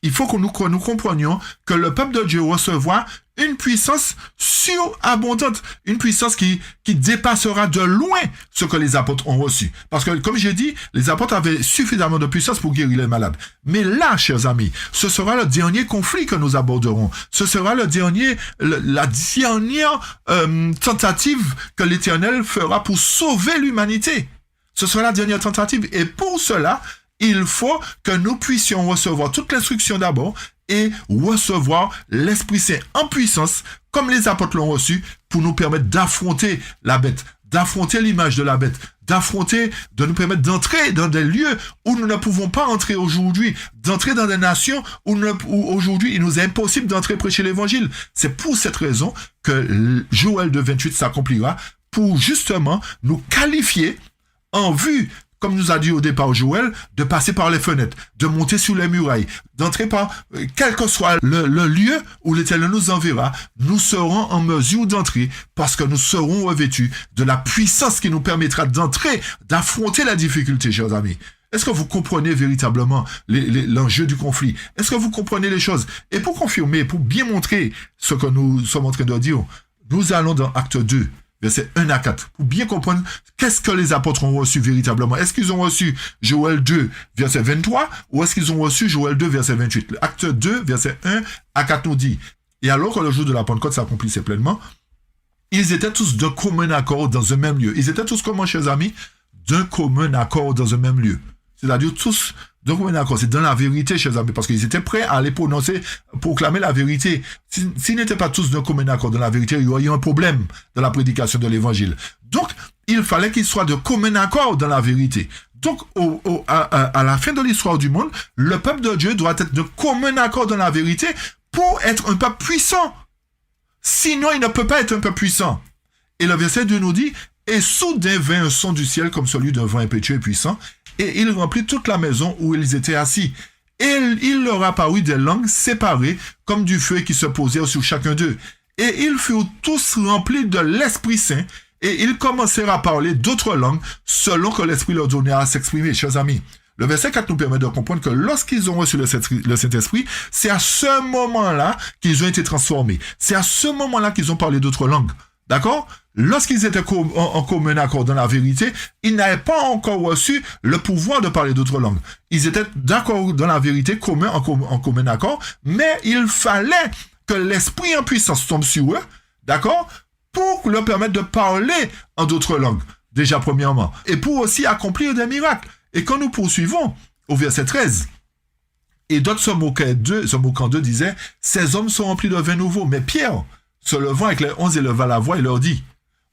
Il faut que nous comprenions que le peuple de Dieu recevra une puissance surabondante, une puissance qui dépassera de loin ce que les apôtres ont reçu. Parce que, comme j'ai dit, les apôtres avaient suffisamment de puissance pour guérir les malades. Mais là, chers amis, ce sera le dernier conflit que nous aborderons. Ce sera la dernière tentative que l'Éternel fera pour sauver l'humanité. Ce sera la dernière tentative. Et pour cela, il faut que nous puissions recevoir toute l'instruction d'abord et recevoir l'Esprit Saint en puissance, comme les apôtres l'ont reçu, pour nous permettre d'affronter la bête, d'affronter l'image de la bête, de nous permettre d'entrer dans des lieux où nous ne pouvons pas entrer aujourd'hui, d'entrer dans des nations où aujourd'hui il nous est impossible d'entrer prêcher l'évangile. C'est pour cette raison que Joël 2:28 s'accomplira, pour justement nous qualifier en vue, comme nous a dit au départ Joël, de passer par les fenêtres, de monter sur les murailles, d'entrer par, quel que soit le lieu où l'Éternel nous enverra, nous serons en mesure d'entrer parce que nous serons revêtus de la puissance qui nous permettra d'entrer, d'affronter la difficulté, chers amis. Est-ce que vous comprenez véritablement l'enjeu du conflit? Est-ce que vous comprenez les choses? Et pour confirmer, pour bien montrer ce que nous sommes en train de dire, nous allons dans Acte 2. Versets 1 à 4, pour bien comprendre qu'est-ce que les apôtres ont reçu véritablement. Est-ce qu'ils ont reçu Joël 2, verset 23, ou est-ce qu'ils ont reçu Joël 2, verset 28? Acte 2, verset 1 à 4 nous dit, et alors que le jour de la Pentecôte s'accomplissait pleinement, ils étaient tous d'un commun accord dans un même lieu. Ils étaient tous comment, chers amis? D'un commun accord dans un même lieu. C'est-à-dire tous d'un commun accord. C'est dans la vérité, chers amis, parce qu'ils étaient prêts à aller proclamer la vérité. S'ils n'étaient pas tous d'un commun accord dans la vérité, il y aurait eu un problème dans la prédication de l'évangile. Donc, il fallait qu'ils soient de commun accord dans la vérité. Donc, à la fin de l'histoire du monde, le peuple de Dieu doit être de commun accord dans la vérité pour être un peuple puissant. Sinon, il ne peut pas être un peuple puissant. Et le verset 2 nous dit, « Et soudain vint un son du ciel comme celui d'un vent impétueux et puissant, et il remplit toute la maison où ils étaient assis. Et il leur apparut des langues séparées, comme du feu qui se posait sur chacun d'eux. Et ils furent tous remplis de l'Esprit Saint, et il commencera à parler d'autres langues selon que l'Esprit leur donnera à s'exprimer, chers amis. Le verset 4 nous permet de comprendre que lorsqu'ils ont reçu le Saint-Esprit, c'est à ce moment-là qu'ils ont été transformés. C'est à ce moment-là qu'ils ont parlé d'autres langues. D'accord? Lorsqu'ils étaient en commun accord dans la vérité, ils n'avaient pas encore reçu le pouvoir de parler d'autres langues. Ils étaient d'accord dans la vérité, en commun accord, mais il fallait que l'Esprit en puissance tombe sur eux, d'accord? Pour leur permettre de parler en d'autres langues, déjà premièrement, et pour aussi accomplir des miracles. Et quand nous poursuivons au verset 13, et d'autres se moquant d'eux disaient, ces hommes sont remplis de vin nouveau. Mais Pierre, se levant avec les 11, éleva la voix et leur dit,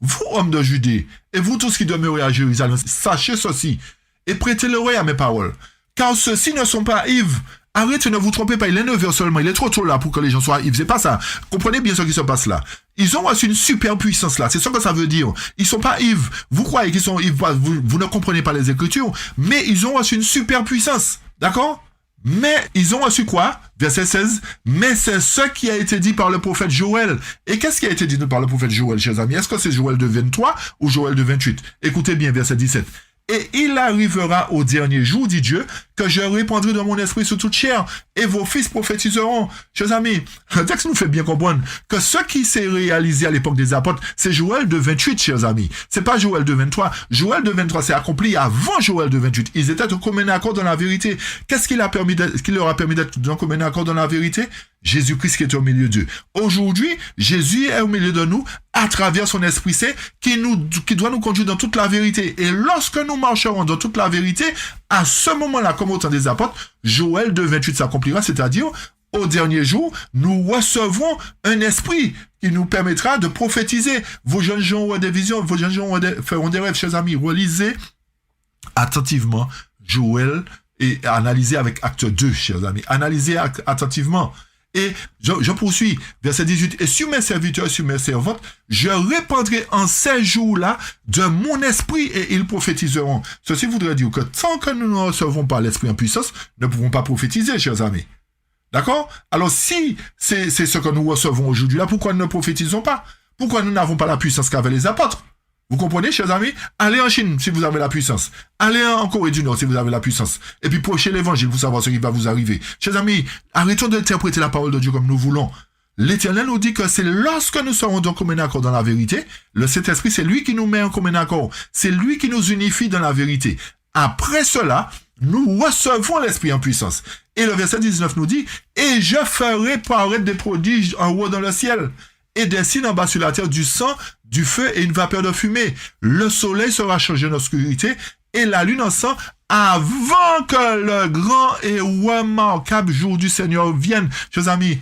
vous, hommes de Judée, et vous tous qui demeurez à Jérusalem, sachez ceci, et prêtez l'oreille à mes paroles, car ceux-ci ne sont pas ivres. Arrêtez, ne vous trompez pas, il est 9 heures seulement, il est trop tôt là pour que les gens soient ivres, c'est pas ça. Comprenez bien ce qui se passe là. Ils ont reçu une super puissance là, c'est ça que ça veut dire. Ils sont pas ivres. Vous croyez qu'ils sont ivres, vous ne comprenez pas les Écritures, mais ils ont reçu une super puissance, d'accord? Mais ils ont reçu quoi? Verset 16. Mais c'est ce qui a été dit par le prophète Joël. Et qu'est-ce qui a été dit par le prophète Joël, chers amis? Est-ce que c'est Joël de 23 ou Joël de 28? Écoutez bien, verset 17. Et il arrivera au dernier jour, dit Dieu, que je répandrai de mon esprit sur toute chair, et vos fils prophétiseront. Chers amis, le texte nous fait bien comprendre que ce qui s'est réalisé à l'époque des apôtres, c'est Joël de 28, chers amis. C'est pas Joël de 23. Joël de 23 s'est accompli avant Joël de 28. Ils étaient au commun accord dans la vérité. Qu'est-ce qui leur a permis d'être en commun accord dans la vérité? Jésus-Christ qui est au milieu d'eux. Aujourd'hui, Jésus est au milieu de nous à travers son Esprit Saint qui doit nous conduire dans toute la vérité. Et lorsque nous marcherons dans toute la vérité, à ce moment-là, comme au temps des apôtres, Joël de 28 s'accomplira, c'est-à-dire au dernier jour, nous recevrons un esprit qui nous permettra de prophétiser. Vos jeunes gens auront des visions, vos jeunes gens feront des rêves, chers amis. Relisez attentivement Joël et analysez avec acte 2, chers amis. Analysez attentivement. Et je poursuis, verset 18, et sur mes serviteurs et sur mes servantes, je répandrai en ces jours-là de mon esprit et ils prophétiseront. Ceci voudrait dire que tant que nous ne recevons pas l'esprit en puissance, nous ne pouvons pas prophétiser, chers amis. D'accord? Alors si c'est ce que nous recevons aujourd'hui là, pourquoi nous ne prophétisons pas? Pourquoi nous n'avons pas la puissance qu'avaient les apôtres? Vous comprenez, chers amis? Allez en Chine si vous avez la puissance. Allez en Corée du Nord si vous avez la puissance. Et puis prêchez l'évangile pour savoir ce qui va vous arriver. Chers amis, arrêtons d'interpréter la parole de Dieu comme nous voulons. L'Éternel nous dit que c'est lorsque nous serons en commun accord dans la vérité, le Saint-Esprit, c'est lui qui nous met en commun accord. C'est lui qui nous unifie dans la vérité. Après cela, nous recevons l'Esprit en puissance. Et le verset 19 nous dit, « Et je ferai paraître des prodiges en haut dans le ciel, et des signes en bas sur la terre, du sang, du feu et une vapeur de fumée. Le soleil sera changé en obscurité et la lune en sang avant que le grand et remarquable jour du Seigneur vienne. » Chers amis,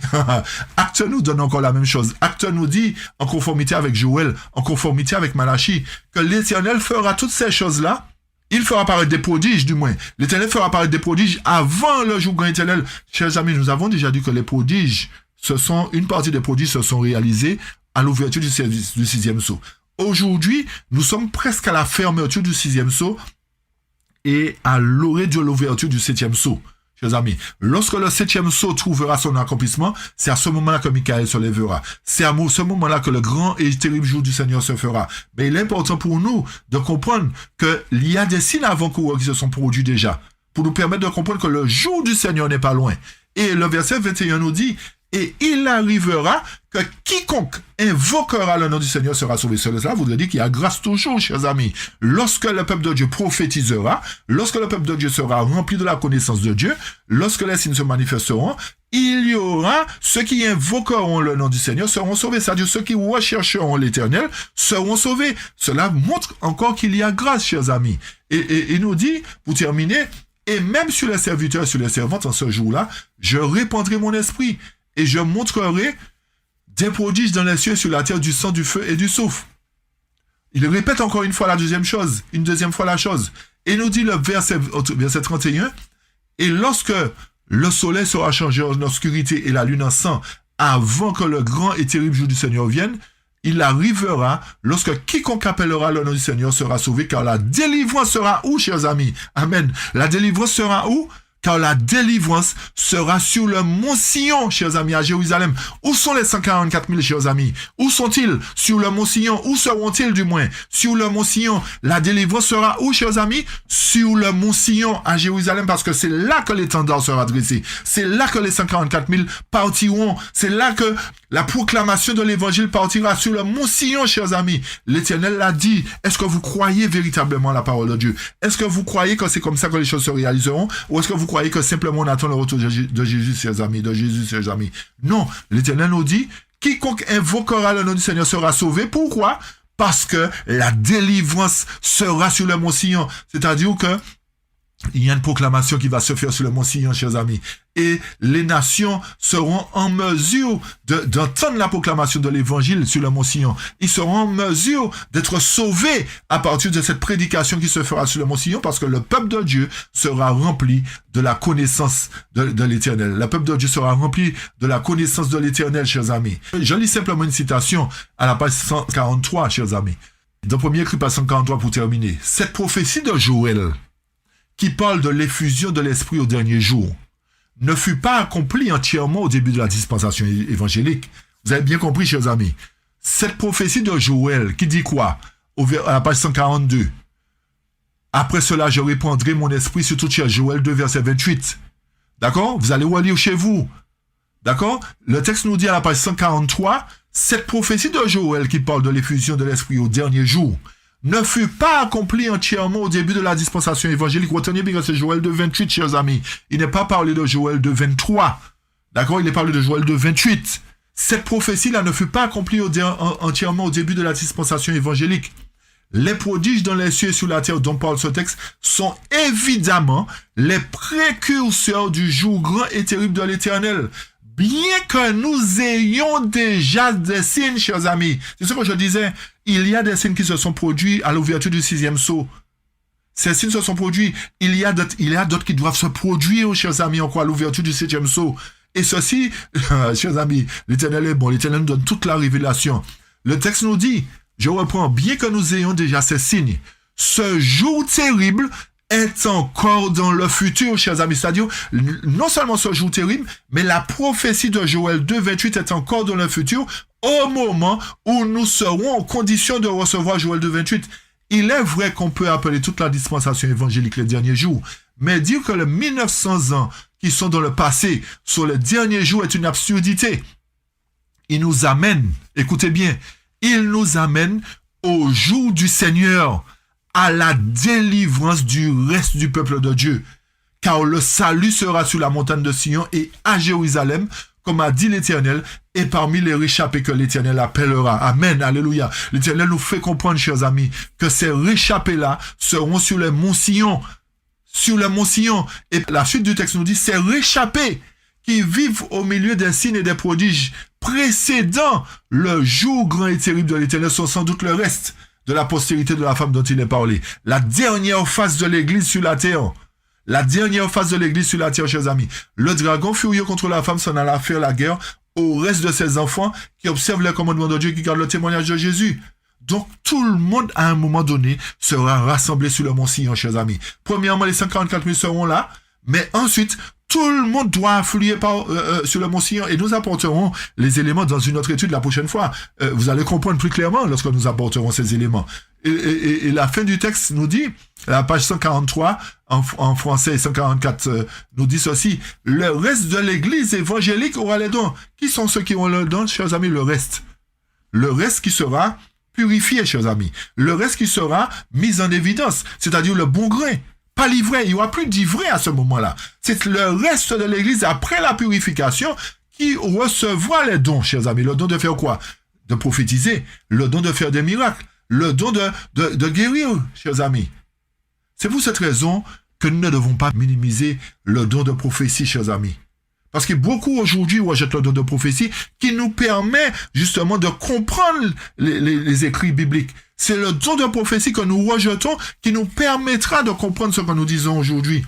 Acte nous donne encore la même chose. Acte nous dit, en conformité avec Joël, en conformité avec Malachie, que l'Éternel fera toutes ces choses-là. Il fera apparaître des prodiges, du moins. L'Éternel fera apparaître des prodiges avant le jour grand éternel. Chers amis, nous avons déjà dit que les prodiges, une partie des prodiges se sont réalisés à l'ouverture du 6e sceau. Aujourd'hui, nous sommes presque à la fermeture du 6e sceau et à l'orée de l'ouverture du 7e sceau. Chers amis, lorsque le 7e sceau trouvera son accomplissement, c'est à ce moment-là que Michael se lèvera. C'est à ce moment-là que le grand et terrible jour du Seigneur se fera. Mais il est important pour nous de comprendre qu'il y a des signes avant-coureurs qui se sont produits déjà, pour nous permettre de comprendre que le jour du Seigneur n'est pas loin. Et le verset 21 nous dit, « Et il arrivera que quiconque invoquera le nom du Seigneur sera sauvé. » Cela voudrait dire qu'il y a grâce toujours, chers amis. Lorsque le peuple de Dieu prophétisera, lorsque le peuple de Dieu sera rempli de la connaissance de Dieu, lorsque les signes se manifesteront, il y aura ceux qui invoqueront le nom du Seigneur seront sauvés. C'est-à-dire ceux qui rechercheront l'Éternel seront sauvés. Cela montre encore qu'il y a grâce, chers amis. Et il nous dit, pour terminer, « Et même sur les serviteurs et sur les servantes en ce jour-là, je répandrai mon esprit. Et je montrerai des prodiges dans les cieux et sur la terre, du sang, du feu et du souffle. » Il répète encore une fois la deuxième chose, une deuxième fois la chose. Et nous dit le verset 31, « Et lorsque le soleil sera changé en obscurité et la lune en sang, avant que le grand et terrible jour du Seigneur vienne, il arrivera lorsque quiconque appellera le nom du Seigneur sera sauvé, car la délivrance sera où, chers amis? Amen. La délivrance sera où? car la délivrance sera sur le mont Sion, chers amis, à Jérusalem. Où sont les 144 000, chers amis? Où sont-ils? Sur le mont Sion. Où seront-ils, du moins? Sur le mont Sion. La délivrance sera où, chers amis? Sur le mont Sion, à Jérusalem, parce que c'est là que l'étendard sera dressé. C'est là que les 144 000 partiront. C'est là que la proclamation de l'évangile partira sur le mont Sion, chers amis. L'Éternel l'a dit. Est-ce que vous croyez véritablement à la parole de Dieu? Est-ce que vous croyez que c'est comme ça que les choses se réaliseront? Ou est-ce que vous croyez que simplement on attend le retour de Jésus, chers amis, Non, l'Éternel nous dit, quiconque invoquera le nom du Seigneur sera sauvé. Pourquoi? Parce que la délivrance sera sur le mont Sion. C'est-à-dire que il y a une proclamation qui va se faire sur le mont Sion, chers amis. Et les nations seront en mesure d'entendre la proclamation de l'évangile sur le mont Sion. Ils seront en mesure d'être sauvés à partir de cette prédication qui se fera sur le mont Sion, parce que le peuple de Dieu sera rempli de la connaissance de l'Éternel. Le peuple de Dieu sera rempli de la connaissance de l'Éternel, chers amis. Je lis simplement une citation à la page 143, chers amis. Dans 1er Chroniques, page 143 pour terminer. Cette prophétie de Joël, qui parle de l'effusion de l'Esprit au dernier jour, ne fut pas accomplie entièrement au début de la dispensation évangélique. Vous avez bien compris, chers amis. Cette prophétie de Joël, qui dit quoi? À la page 142. Après cela, je répandrai mon esprit sur toute chair. Joël 2, verset 28. D'accord? Vous allez relire chez vous. D'accord? Le texte nous dit à la page 143, cette prophétie de Joël qui parle de l'effusion de l'esprit au dernier jour ne fut pas accompli entièrement au début de la dispensation évangélique. Retenez bien que c'est Joël 2, 28, chers amis. Il n'est pas parlé de Joël 2, 23. D'accord? Il est parlé de Joël 2, 28. Cette prophétie-là ne fut pas accomplie entièrement au début de la dispensation évangélique. Les prodiges dans les cieux et sur la terre dont parle ce texte sont évidemment les précurseurs du jour grand et terrible de l'Éternel. Bien que nous ayons déjà des signes, chers amis. C'est ce que je disais. Il y a des signes qui se sont produits à l'ouverture du 6e sceau. Ces signes se sont produits. Il y a d'autres qui doivent se produire, chers amis, encore à l'ouverture du 7e sceau. Et ceci, chers amis, l'Éternel est bon. L'Éternel nous donne toute la révélation. Le texte nous dit, je reprends, bien que nous ayons déjà ces signes, ce jour terrible est encore dans le futur, chers amis. C'est-à-dire, non seulement ce jour terrible, mais la prophétie de Joël 2, 28 est encore dans le futur au moment où nous serons en condition de recevoir Joël 2, 28. Il est vrai qu'on peut appeler toute la dispensation évangélique les derniers jours, mais dire que les 1900 ans qui sont dans le passé sur les derniers jours est une absurdité. Il nous amène, écoutez bien, il nous amène au jour du Seigneur, à la délivrance du reste du peuple de Dieu. Car le salut sera sur la montagne de Sion et à Jérusalem, comme a dit l'Éternel, et parmi les réchappés que l'Éternel appellera. Amen, alléluia. L'Éternel nous fait comprendre, chers amis, que ces réchappés-là seront sur les monts Sion. Sur les monts Sion. Et la suite du texte nous dit, ces réchappés qui vivent au milieu des signes et des prodiges précédant le jour grand et terrible de l'Éternel sont sans doute le reste de la postérité de la femme dont il est parlé. La dernière face de l'Église sur la terre. La dernière face de l'Église sur la terre, chers amis. Le dragon furieux contre la femme s'en alla faire la guerre au reste de ses enfants qui observent les commandements de Dieu, qui gardent le témoignage de Jésus. Donc, tout le monde, à un moment donné, sera rassemblé sur le mont Sion, chers amis. Premièrement, les 144 000 seront là, mais ensuite, tout le monde doit affluer sur le mont Sion et nous apporterons les éléments dans une autre étude la prochaine fois. Vous allez comprendre plus clairement lorsque nous apporterons ces éléments. Et la fin du texte nous dit, la page 143 en français et 144 nous dit ceci, le reste de l'église évangélique aura les dons. Qui sont ceux qui auront les dons, chers amis? Le reste. Le reste qui sera purifié, chers amis. Le reste qui sera mis en évidence, c'est-à-dire le bon grain. Pas l'ivraie, il n'y aura plus d'ivraie à ce moment-là. C'est le reste de l'église après la purification qui recevra les dons, chers amis. Le don de faire quoi? De prophétiser, le don de faire des miracles, le don de guérir, chers amis. C'est pour cette raison que nous ne devons pas minimiser le don de prophétie, chers amis. Parce que beaucoup aujourd'hui rejettent le don de prophétie qui nous permet justement de comprendre les écrits bibliques. C'est le don de prophétie que nous rejetons qui nous permettra de comprendre ce que nous disons aujourd'hui.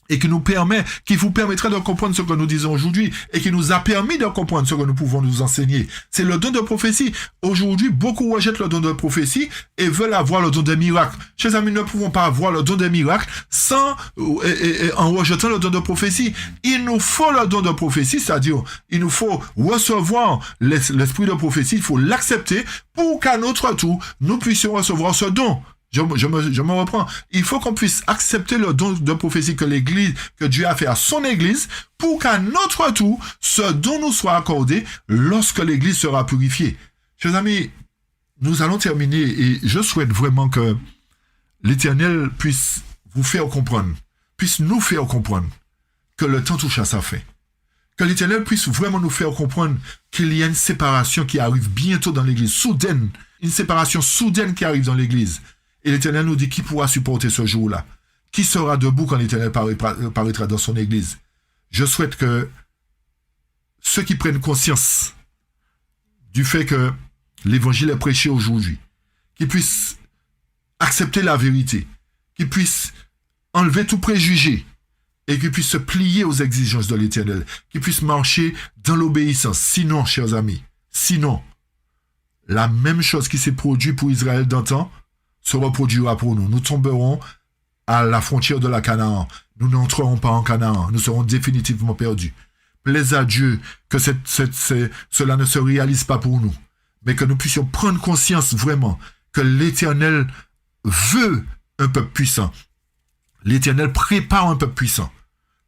et qui vous permettra de comprendre ce que nous disons aujourd'hui et qui nous a permis de comprendre ce que nous pouvons nous enseigner. C'est le don de prophétie. Aujourd'hui, beaucoup rejettent le don de prophétie et veulent avoir le don des miracles. Chers amis, nous ne pouvons pas avoir le don des miracles en rejetant le don de prophétie. Il nous faut le don de prophétie, c'est-à-dire, il nous faut recevoir l'esprit de prophétie, il faut l'accepter pour qu'à notre tour, nous puissions recevoir ce don. Je me reprends. Il faut qu'on puisse accepter le don de prophétie que Dieu a fait à son Église pour qu'à notre tour, ce don nous soit accordé lorsque l'Église sera purifiée. Chers amis, nous allons terminer et je souhaite vraiment que l'Éternel puisse vous faire comprendre, puisse nous faire comprendre que le temps touche à sa fin. Que l'Éternel puisse vraiment nous faire comprendre qu'il y a une séparation qui arrive bientôt dans l'Église, soudaine, une séparation soudaine qui arrive dans l'Église. Et l'Éternel nous dit qui pourra supporter ce jour-là. Qui sera debout quand l'Éternel paraîtra dans son Église. Je souhaite que ceux qui prennent conscience du fait que l'Évangile est prêché aujourd'hui, qu'ils puissent accepter la vérité, qu'ils puissent enlever tout préjugé et qu'ils puissent se plier aux exigences de l'Éternel, qu'ils puissent marcher dans l'obéissance. Sinon, chers amis, la même chose qui s'est produite pour Israël d'antan se reproduira pour nous. Nous tomberons à la frontière de la Canaan. Nous n'entrerons pas en Canaan. Nous serons définitivement perdus. Plaise à Dieu que cela ne se réalise pas pour nous, mais que nous puissions prendre conscience vraiment que l'Éternel veut un peuple puissant. L'Éternel prépare un peuple puissant.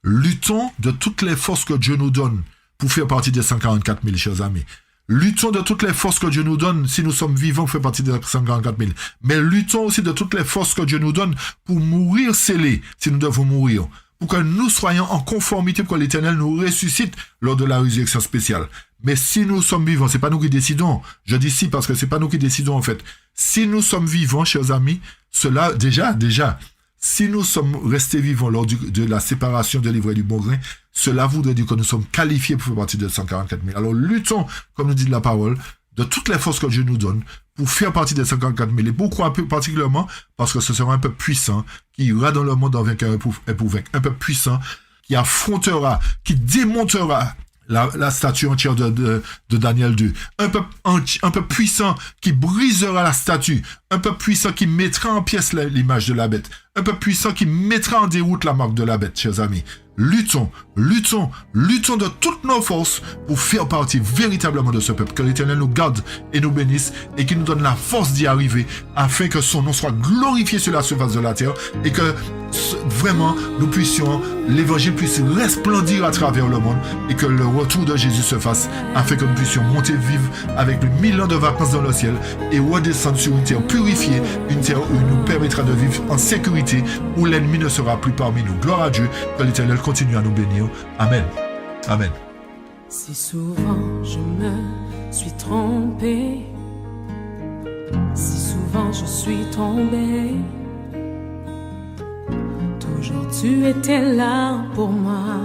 Luttons de toutes les forces que Dieu nous donne pour faire partie des 144 000, chers amis. Luttons de toutes les forces que Dieu nous donne, si nous sommes vivants, pour faire partie des 144 000. Mais luttons aussi de toutes les forces que Dieu nous donne pour mourir scellés, si nous devons mourir. Pour que nous soyons en conformité, pour que l'Éternel nous ressuscite lors de la résurrection spéciale. Mais si nous sommes vivants, c'est pas nous qui décidons. Je dis si parce que c'est pas nous qui décidons en fait. Si nous sommes vivants, chers amis, cela, déjà, si nous sommes restés vivants lors de la séparation de l'ivraie et du bon grain, cela voudrait dire que nous sommes qualifiés pour faire partie de 144 000. Alors luttons, comme nous dit la parole, de toutes les forces que Dieu nous donne pour faire partie des 144 000. Et pourquoi particulièrement? Parce que ce sera un peuple puissant qui ira dans le monde en vainqueur et pour vaincre. Un peuple puissant qui affrontera, qui démontera la statue entière de Daniel 2. Un peuple puissant qui brisera la statue. Un peuple puissant qui mettra en pièces l'image de la bête. Un peuple puissant qui mettra en déroute la marque de la bête, chers amis. Luttons de toutes nos forces pour faire partie véritablement de ce peuple. Que l'Éternel nous garde et nous bénisse et qu'il nous donne la force d'y arriver afin que son nom soit glorifié sur la surface de la terre et que vraiment l'évangile puisse resplendir à travers le monde et que le retour de Jésus se fasse afin que nous puissions monter vivre avec le 1000 ans de vacances dans le ciel et redescendre sur une terre purifiée, une terre où il nous permettra de vivre en sécurité, où l'ennemi ne sera plus parmi nous. Gloire à Dieu, que l'Éternel continue à nous bénir. Amen. Amen. Si souvent je me suis trompé, si souvent je suis tombé, toujours tu étais là pour moi,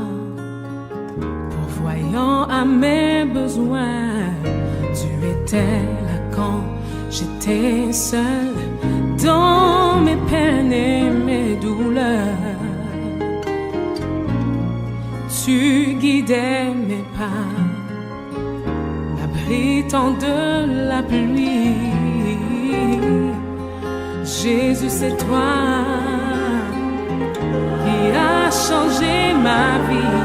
pourvoyant à mes besoins. Tu étais là quand j'étais seul, dans mes peines et mes douleurs. Tu guidais mes pas, m'abritant de la pluie. Jésus, c'est toi qui a changé ma vie.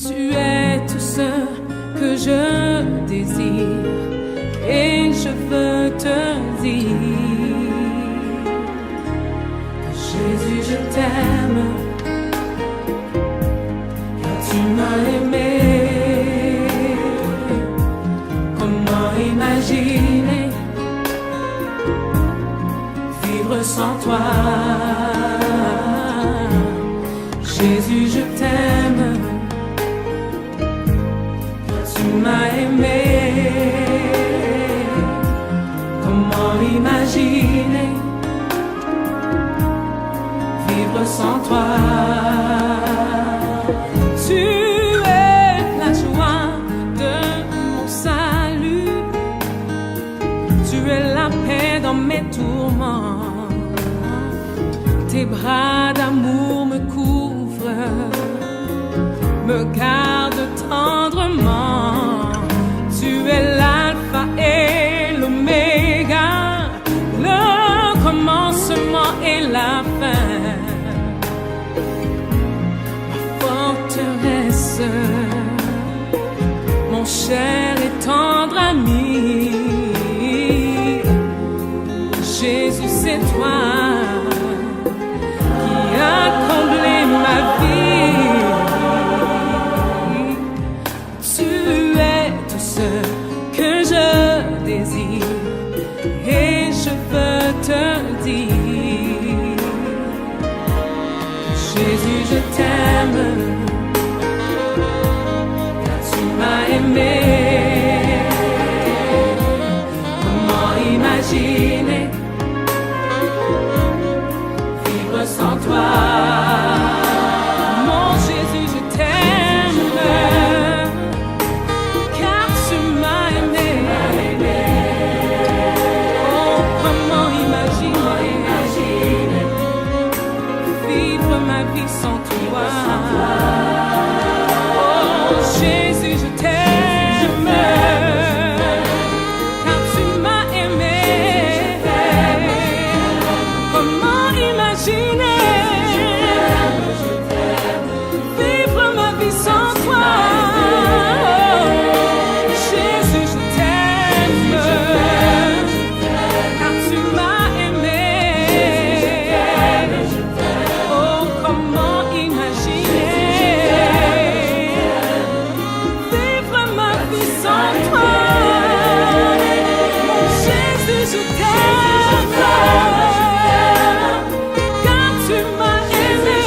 Tu es tout ce que je désire et je veux te dire que Jésus, je t'aime, car tu m'as aimé. Comment imaginer vivre sans toi? Jésus, je t'aime, car tu m'as aimé. Comment imaginer tendrement. Tu es l'alpha et l'oméga, le commencement et la fin. Ma forteresse, mon cher et tendre ami. Jésus, c'est toi qui as comblé ma vie. Tu es tout ce que je désire et je veux te dire, Jésus, je t'aime, car tu m'as aimé. Comment imaginer vivre sans toi? Mon Jésus, je t'aime, car tu m'as aimé. Oh, comment imaginer vivre ma vie sans toi? Oh, Jésus, je t'aime, car tu m'as aimé. Comment imaginer vivre ma vie sans toi? Jésus, je t'aime, car tu m'as aimé. Oh, comment imaginer vivre ma vie sans toi? Jésus, je t'aime, car tu m'as aimé.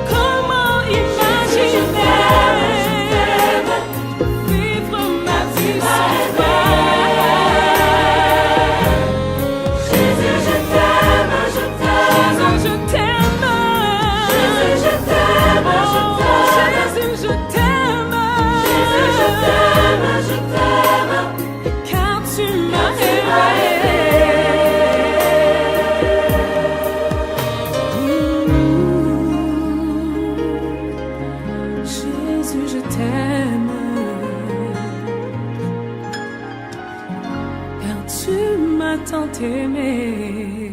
Comment imaginer vivre ma vie sans toi? Jésus, je t'aime, Jésus, je t'aime, Jésus, je t'aime, Jésus, je t'aime, car tu m'as aimé. Jésus, je t'aime, car tu m'as tant aimé.